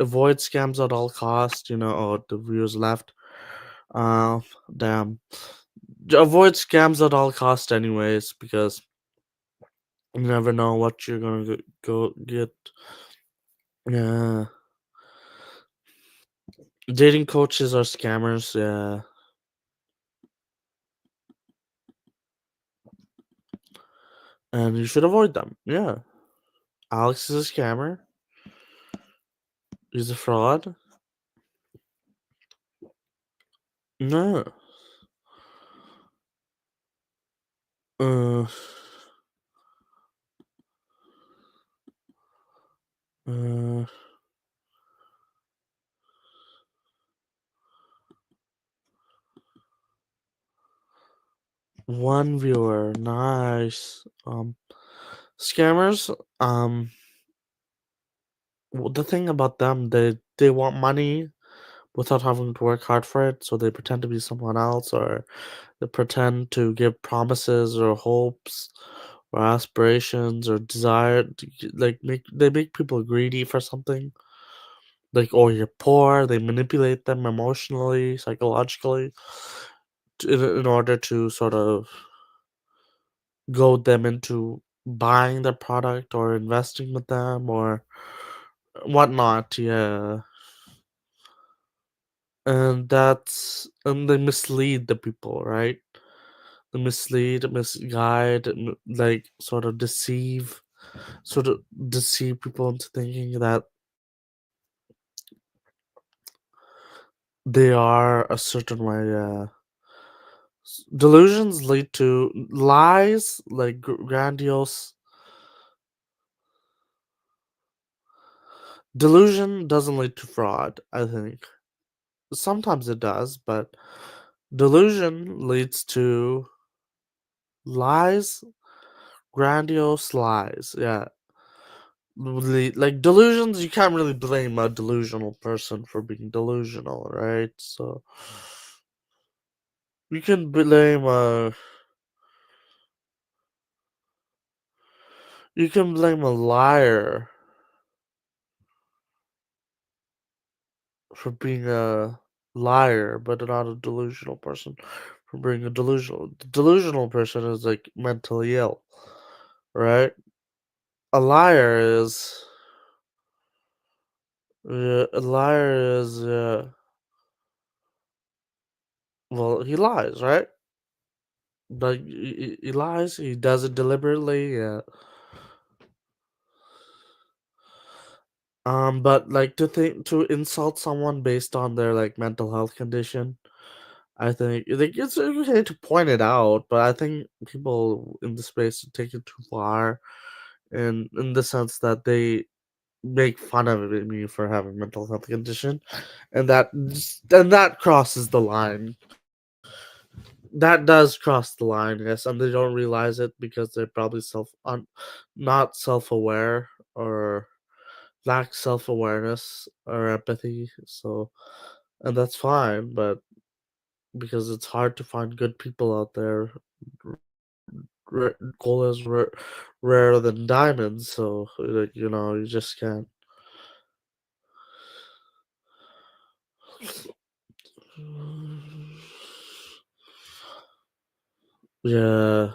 Avoid scams at all costs. Oh, the viewers left. Damn. Avoid scams at all costs, anyways, because you never know what you're gonna go get. Yeah. Dating coaches are scammers. Yeah. And you should avoid them. Yeah. Alex is a scammer. He's a fraud. No. Uh. Uh. One viewer. Nice. Scammers. The thing about them, they want money without having to work hard for it, so they pretend to be someone else, or they pretend to give promises or hopes or aspirations or desire they make people greedy for something. Like, oh, you're poor. They manipulate them emotionally, psychologically, in order to sort of goad them into buying their product or investing with them or whatnot. Yeah. And they mislead the people, right? They mislead, misguide, like sort of deceive people into thinking that they are a certain way. Delusions lead to lies, like grandiose. Delusion doesn't lead to fraud, I think. Sometimes it does, but delusion leads to lies, grandiose lies. Yeah. Like delusions, you can't really blame a delusional person for being delusional, right? So you can blame a liar for being a liar, but not a delusional person for being a delusional person is like mentally ill, right? A liar is a liar is well, he lies, right? Like he lies, he does it deliberately. Yeah. But like to insult someone based on their like mental health condition, I think like it's okay to point it out, but I think people in the space take it too far, in the sense that they make fun of me for having mental health condition, and that crosses the line. that does cross the line, yes, and they don't realize it because they're probably not self-aware or lack self-awareness or empathy. So, and that's fine, but because it's hard to find good people out there, gold is rarer than diamonds. So, like, you just can't. Yeah.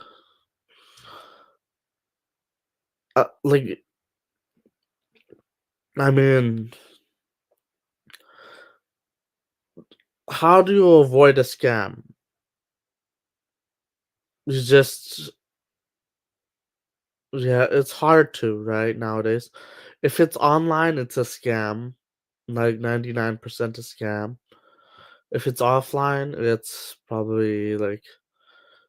Like, I mean, how do you avoid a scam? You just, yeah, it's hard to, right, nowadays. If it's online, it's a scam, like 99% a scam. If it's offline, it's probably like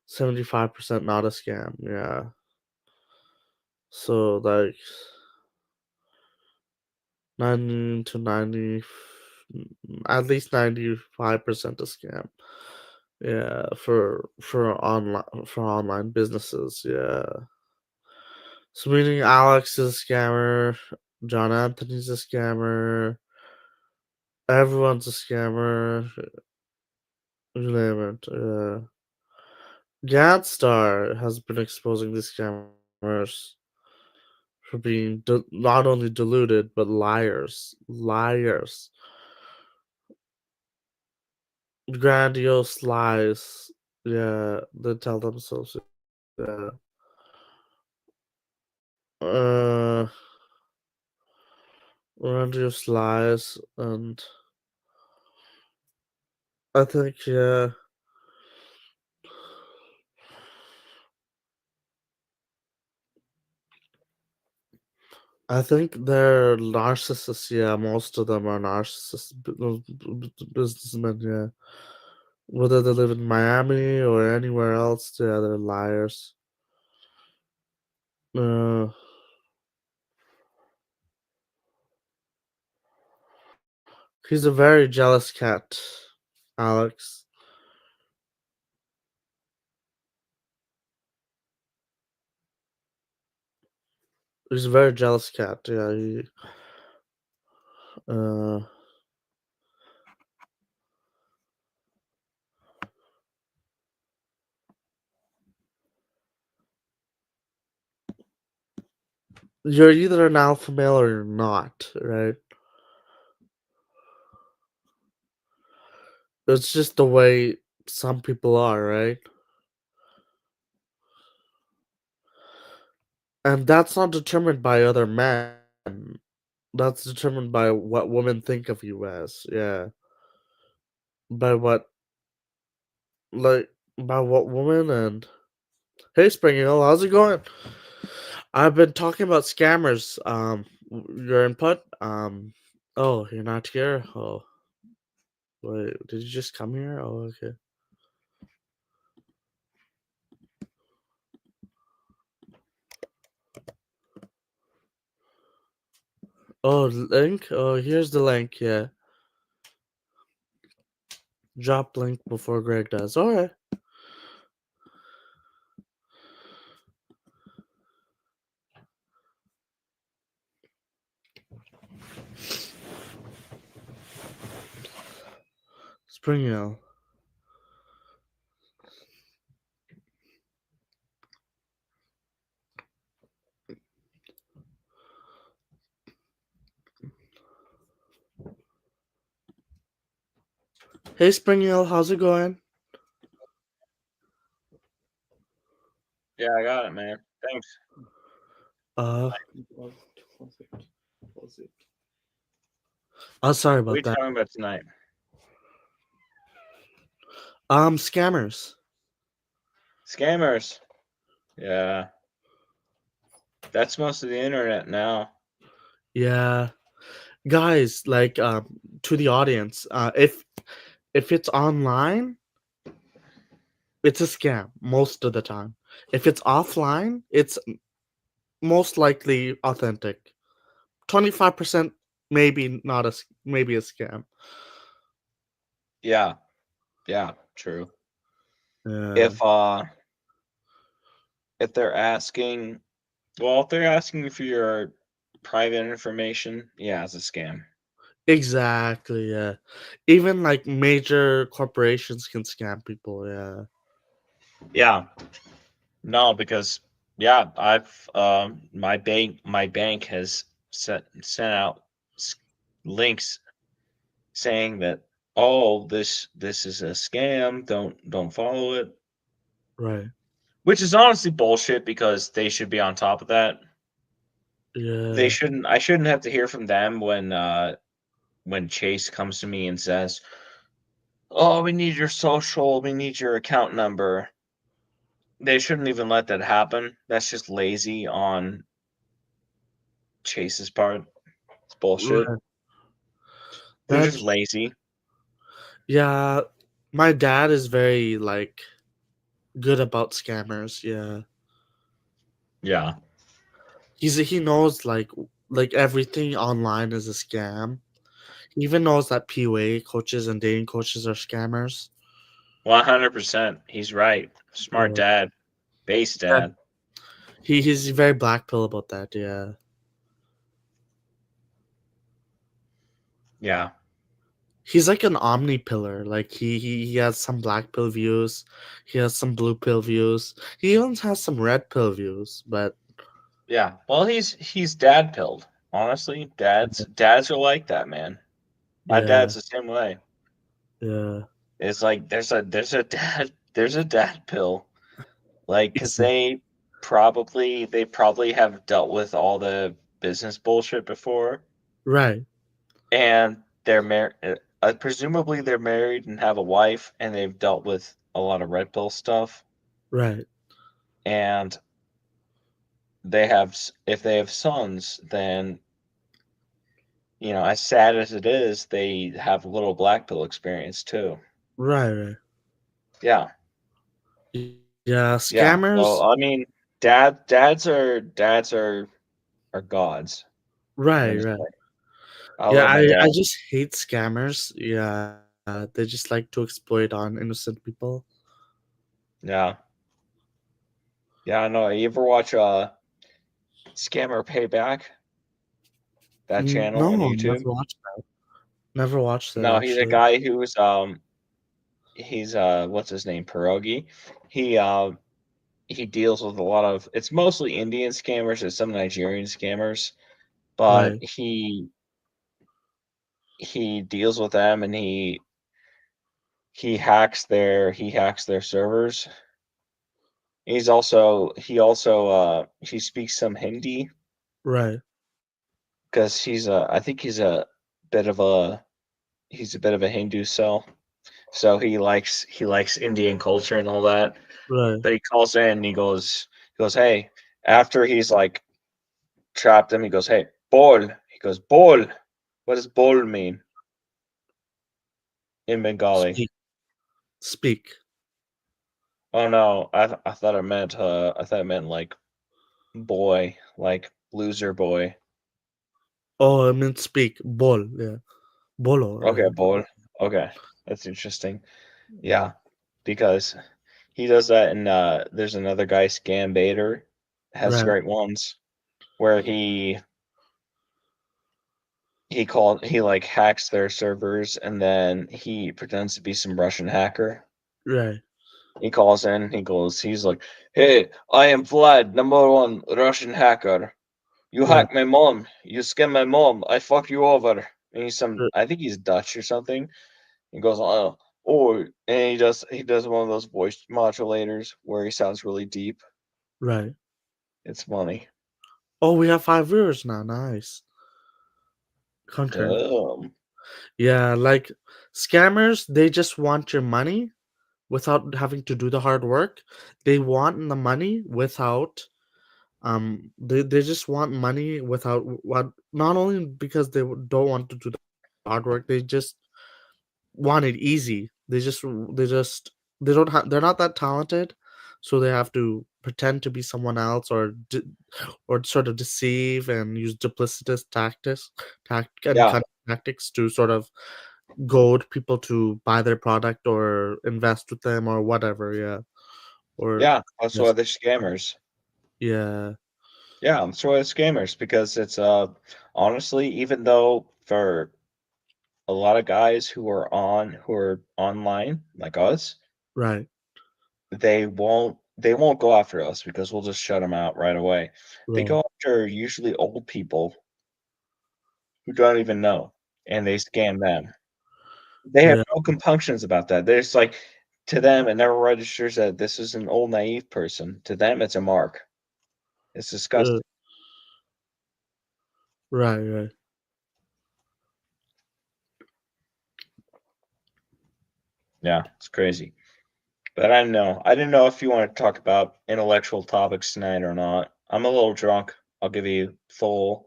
75% not a scam. Yeah. So like 90 to 90, at least 95% a scam. Yeah, for online businesses. Yeah. So meaning Alex is a scammer, John Anthony's a scammer, everyone's a scammer. You name it. Gadstar has been exposing these scammers for being not only deluded but liars. Liars. Grandiose lies. Yeah, they tell themselves. Yeah. Uh, Grandiose lies, and I think, yeah. I think they're narcissists. Yeah, most of them are narcissists, businessmen. Yeah, whether they live in Miami or anywhere else, yeah, they're liars. Uh, he's a very jealous cat, Alex. He's a very jealous cat. Yeah, uh, you're either an alpha male or you're not, right? It's just the way some people are, right? And that's not determined by other men. That's determined by what women think of you as. Yeah. By what, like, by what woman and. Hey, Spring Hill, how's it going? I've been talking about scammers. Your input. Oh, you're not here. Oh, wait, did you just come here? Oh, okay. Oh, link. Oh, here's the link. Yeah, drop link before Greg does. All right. Spring Hill. Hey, Spring Hill, how's it going? Yeah, I got it, man. Thanks. Uh, oh, sorry What are you about that. talking about tonight? Scammers. Scammers. Yeah. That's most of the internet now. Yeah, guys, like, to the audience, if it's online, it's a scam most of the time. If it's offline, it's most likely authentic. 25% maybe not maybe a scam. Yeah. Yeah, true. Yeah. If they're asking, well, if they're asking for your private information, yeah, it's a scam. Exactly. Yeah. Even like major corporations can scam people. Yeah. Yeah. No, because yeah, I've my bank has sent out links saying that, oh, this is a scam, don't follow it, Right. which is honestly bullshit because they should be on top of that. They Yeah. shouldn't I shouldn't have to hear from them when Chase comes to me and says, "Oh, we need your social, we need your account number." They shouldn't even let that happen. That's just lazy on Chase's part. It's bullshit. Right. They're just That's lazy. yeah. My dad is very like good about scammers. Yeah. Yeah. He knows like everything online is a scam. He even knows that PUA coaches and dating coaches are scammers. 100%. He's right. Smart Yeah. dad. Base Yeah. dad. He's very black pill about that. Yeah. Yeah. He's like an omni pillar. Like he has some black pill views. He has some blue pill views. He even has some red pill views. But Yeah. Well, he's dad pilled. Honestly, dads are like that, man. My yeah, dad's the same way. yeah, It's like there's a dad pill. Like, cause they probably have dealt with all the business bullshit before, right, and they're married. Presumably, they're married and have a wife, and they've dealt with a lot of red pill stuff. right, And they have, if they have sons, then as sad as it is, they have a little black pill experience too. right, right. Yeah, Yeah, yeah. So scammers. I mean, dads are gods. I'm Right, gonna right. say. I Yeah, love my I dad. just hate scammers. Yeah, they just like to exploit on innocent people. Yeah, yeah. I know. You ever watch Scammer Payback? That channel on No, never YouTube? watched that. Never watched that No, he's a actually. guy who's he's what's his name? Pierogi. He he deals with a lot of, it's mostly Indian scammers and some Nigerian scammers, but Right, he deals with them, and he hacks their servers. He speaks some Hindi right, because I think he's a bit of a Hindu cell. So he likes Indian culture and all that. right, But he calls in and he goes, hey, after he's like trapped him, he goes, hey, bol. He goes, bol. What does bol mean in Bengali? speak, speak. Oh no, I thought it meant like boy, like loser boy. Oh, I mean speak. Bol, yeah, bolo, Okay, yeah, bol. Okay, that's interesting. Yeah, because he does that, and there's another guy, Scam Baiter, has right, great ones where he like hacks their servers, and then he pretends to be some Russian hacker. right, He calls in, he's like, "Hey, I am Vlad, number one Russian hacker. You right, hacked my mom. You scammed my mom. I fuck you over." And right, I think he's Dutch or something. He goes, oh, and he does one of those voice modulators where he sounds really deep. right. It's funny. Oh, we have 5 viewers now. Nice. Concurrent. Damn. Yeah, like scammers, they just want your money without having to do the hard work. They want the money without they just want money without what, not only because they don't want to do the hard work, they just want it easy. They don't have, they're not that talented, so they have to pretend to be someone else or sort of deceive and use duplicitous tactics and Yeah. cunning tactics to sort of goad people to buy their product or invest with them or whatever. Yeah. Or Yeah, that's yes, why they're scammers. yeah. Yeah, that's why they're scammers, because it's honestly, even though for a lot of guys who are online like us, Right. they won't go after us because we'll just shut them out right away. They Right. go after usually old people who don't even know, and they scam them. They have Yeah. no compunctions about that. They're just like, to them, it never registers that this is an old naive person. To them, it's a mark. It's Uh, disgusting. right. Right. Yeah, it's crazy. But I don't know. I didn't know if you want to talk about intellectual topics tonight or not. I'm a little drunk. I'll give you full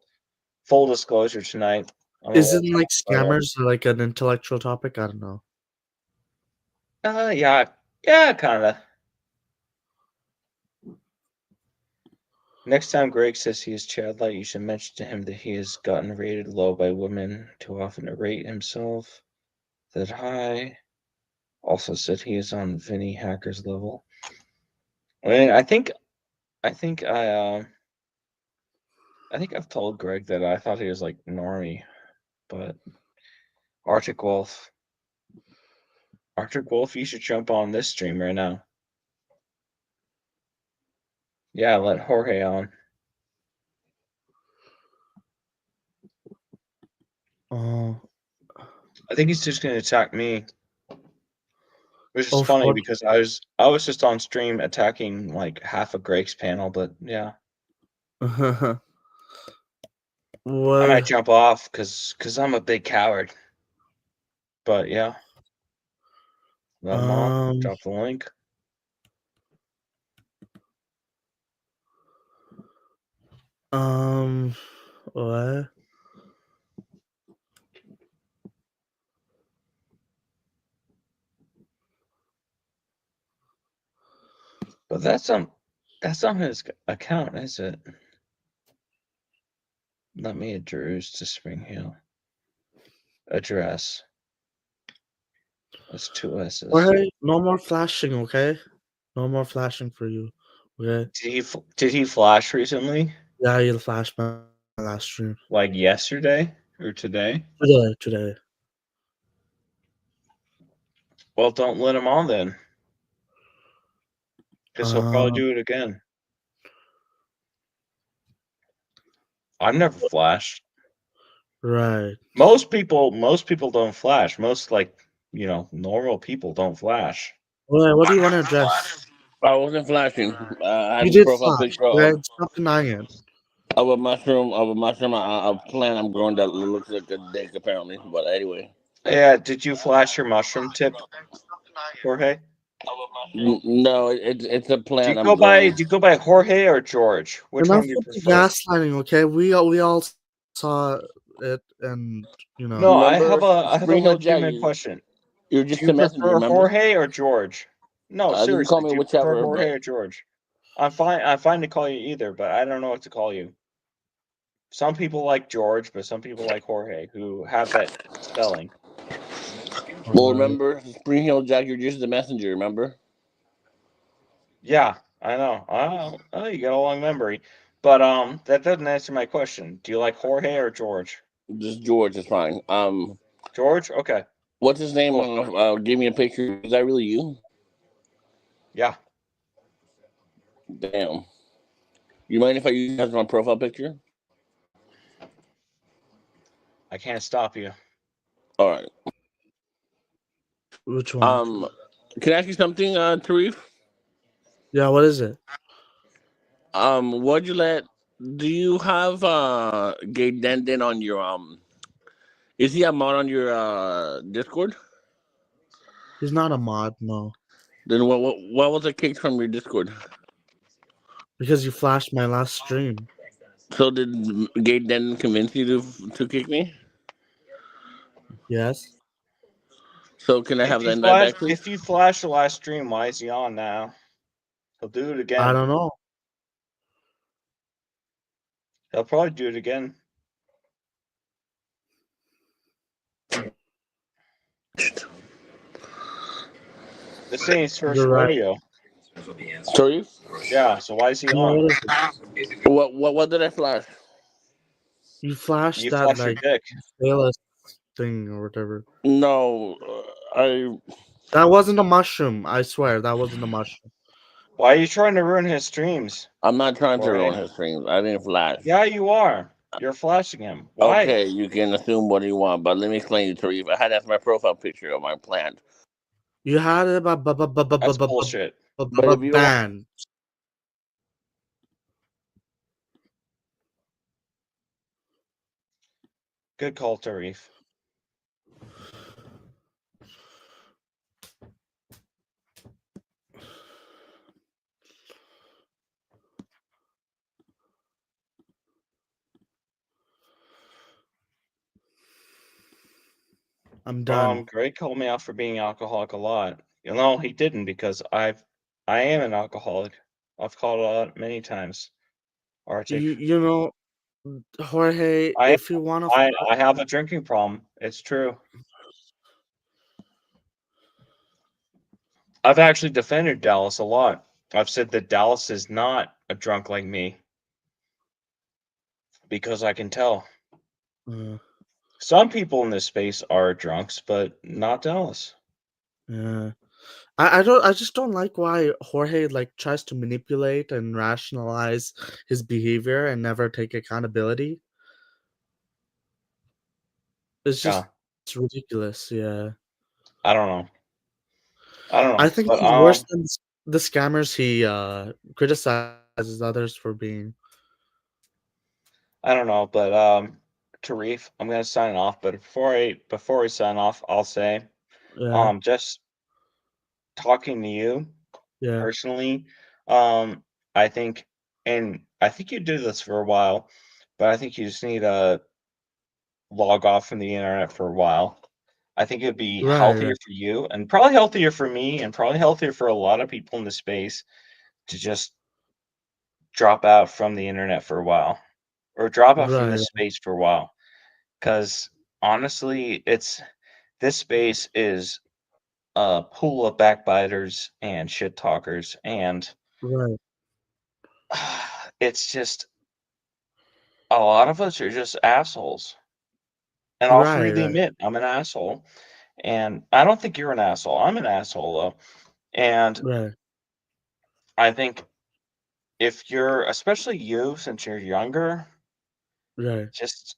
disclosure tonight. I'm a little Isn't like drunk, scammers like an intellectual topic? I don't know. yeah, yeah, kind of. Next time Greg says he is childlike, you should mention to him that he has gotten rated low by women too often to rate himself that high. Also said he is on Vinny Hacker's level. I mean, I think I think I've told Greg that I thought he was like normie, but Arctic Wolf, you should jump on this stream right now. Yeah, let Jorge on. Oh. I think he's just gonna attack me, which is Oh. funny What? because I was just on stream attacking like half of Greg's panel, but yeah, I might What? jump off because I'm a big coward. But yeah, let him on. Um. Drop the link. What? But that's on his account, is it? Let me address to Spring Hill. Address. That's 2 S's. Jorge, no more flashing, okay? No more flashing for you, okay? Did he flash recently? Yeah, you'll flash my last stream Like yesterday or today? today. Today. Well, don't let him on then, because he'll probably Um. do it again. I've never flashed. Right. Most people don't flash. Most normal people don't flash. Well, what do you want to address? I wasn't flashing. I You had a did profile flash, picture okay? Stop denying it. of a mushroom, a plant I'm growing that looks like a dick apparently. But anyway, Yeah, did you flash your mushroom tip, Jorge? no, it's a Do plant you I'm go by growing. do you go by Jorge or George? Which Enough one do you with the prefer? gaslighting, okay? We all saw it, and No, Remember, I have a Spring Hill Jack, legitimate question. you're Do just you a messenger. prefer Remember, Jorge or George? No, you can call seriously, me do you prefer whichever. Jorge But or George? I'm fine to call you either, but I don't know what to call you. Some people like George, but some people like Jorge, who have that spelling. remember, Spring Hill Jack, you're just a messenger. Remember, Yeah, I know. Oh, you got a long memory. But that doesn't answer my question. Do you like Jorge or George? just George is fine. George? Okay, What's his name? cool. Give me a picture. Is that really you? Yeah, Damn. You mind if I use that as my profile picture? I can't stop you. All right. which one? Can I ask you something, Tarif? Yeah, what is it? What'd you let? Do you have Gay Denden on your Is he a mod on your Discord? He's not a mod, no. Then what was it kicked from your Discord? Because you flashed my last stream. So did Gay Denden convince you to kick me? Yes. So can I have that invite back, please? If you flashed the last stream, why is he on now? He'll do it I again. don't know. He'll probably do it again. This ain't his first You're right. rodeo. Sorry? Yeah, so why is he No, on? what is it? What did I flash? You flashed You that flash your like dick. Bayless thing or whatever. No, I That wasn't a mushroom. I swear that wasn't a mushroom. Why are you trying to ruin his streams? I'm not trying to ruin Jorge? his streams. I didn't flash. Yeah, you are. You're flashing him. Why? Okay, you can assume what you want, but let me explain to you, Tarif. I had that's my profile picture of my plant. You had it That's bullshit. But if you don't, banned. Good call, Tarif. I'm done. Greg called me out for being alcoholic a lot. You know, he didn't because I am an alcoholic. I've called it out many times. Arctic. You know, Jorge, I if you want to, I have a drinking problem. It's true. I've actually defended Dallas a lot. I've said that Dallas is not a drunk like me because I can tell. Some people in this space are drunks, but not Dallas. yeah. I just don't like why Jorge like tries to manipulate and rationalize his behavior and never take accountability. It's just Yeah, it's ridiculous. Yeah. I don't know. I don't I know, think but he's worse than the scammers he criticizes others for being. I don't know, but Tarif, I'm gonna sign off. But before we sign off, I'll say, Yeah. just talking to you Yeah. personally, I think, and I think you do this for a while, but I think you just need to log off from the internet for a while. I think it'd be Right. healthier Right. for you, and probably healthier for me, and probably healthier for a lot of people in the space to just drop out from the internet for a while, or drop out from Right. this space for a while. Because honestly, this space is a pool of backbiters and shit talkers, and Right. it's just a lot of us are just assholes. And I'll Right. freely Right. admit I'm an asshole. And I don't think you're an asshole. I'm an asshole though. And Right. I think if you're, especially you, since you're younger, Right. just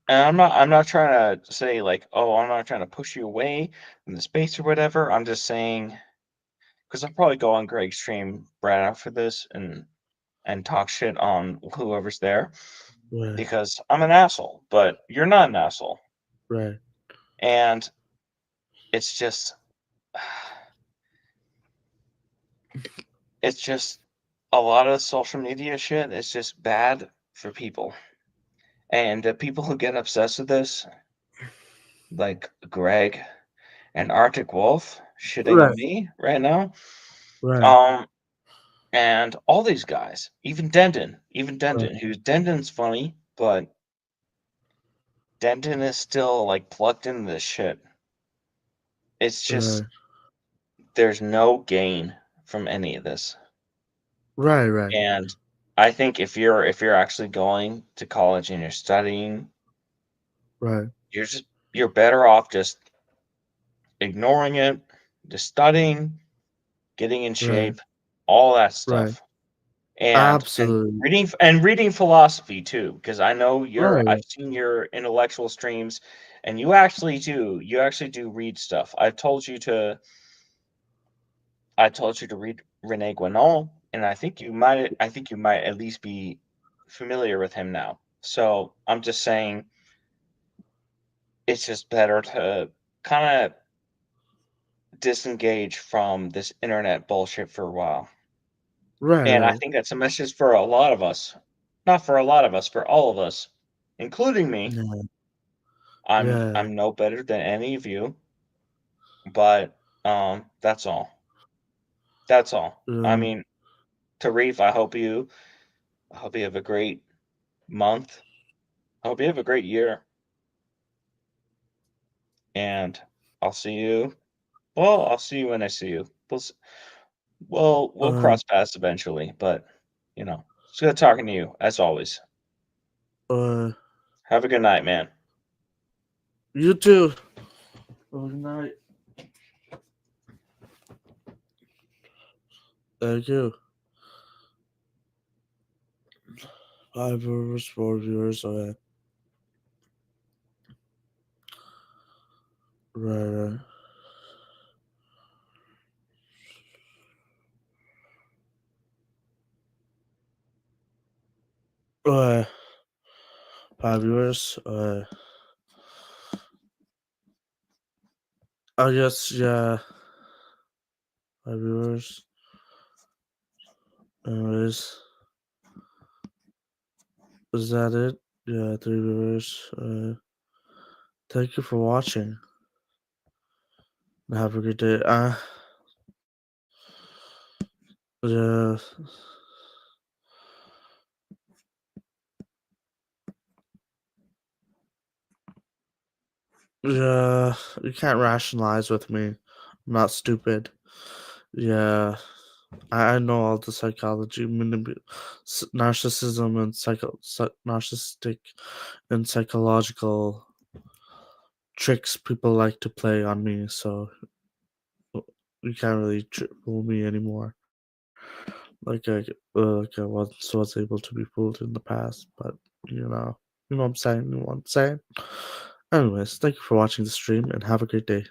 and I'm not trying to say like, oh, I'm not trying to push you away from the space or whatever. I'm just saying because I'll probably go on Greg's stream right after this and talk shit on whoever's there Right. because I'm an asshole, but you're not an asshole. Right. And it's just it's just a lot of social media shit is just bad for people. And the people who get obsessed with this, like Greg and Arctic Wolf shitting on Right. me right now, Right. um, and all these guys, even Dendon, who's Dendon's funny, but Denton is still like plugged into this shit. It's just Right. there's no gain from any of this. Right. Right. And I think if you're actually going to college and you're studying, Right. you're better off just ignoring it, just studying, getting in Right. shape, all that Right. stuff. And Absolutely. reading philosophy too, because I know I've Right. seen your intellectual streams, and you actually do read stuff. I told you to read Rene Guénon, and I think you might at least be familiar with him now. So I'm just saying it's just better to kind of disengage from this internet bullshit for a while. Right. And I Right. think that's a message for a lot of us. Not for a lot of us, for all of us, including me. Yeah. I'm no better than any of you, but that's all. That's all. I Yeah. mean, Tarif, I hope you have a great month. I hope you have a great year. And I'll see you Well, I'll see you when I see you. We'll Alright. cross paths eventually, but it's good talking to you as always. Have a good night, man. You too. Good night. Thank you. 5 viewers, 4 viewers. Okay. Right. 5 viewers. I guess, yeah. 5 viewers. Anyways. Is that it? Yeah, 3 viewers. Thank you for watching. Have a good day. Yeah. Yeah, you can't rationalize with me. I'm not stupid. Yeah, I know all the psychology, narcissism, and narcissistic and psychological tricks people like to play on me. So you can't really fool me anymore. Like I was able to be fooled in the past, but you know what I'm saying. You know what I'm saying. Anyways, thank you for watching the stream and have a great day.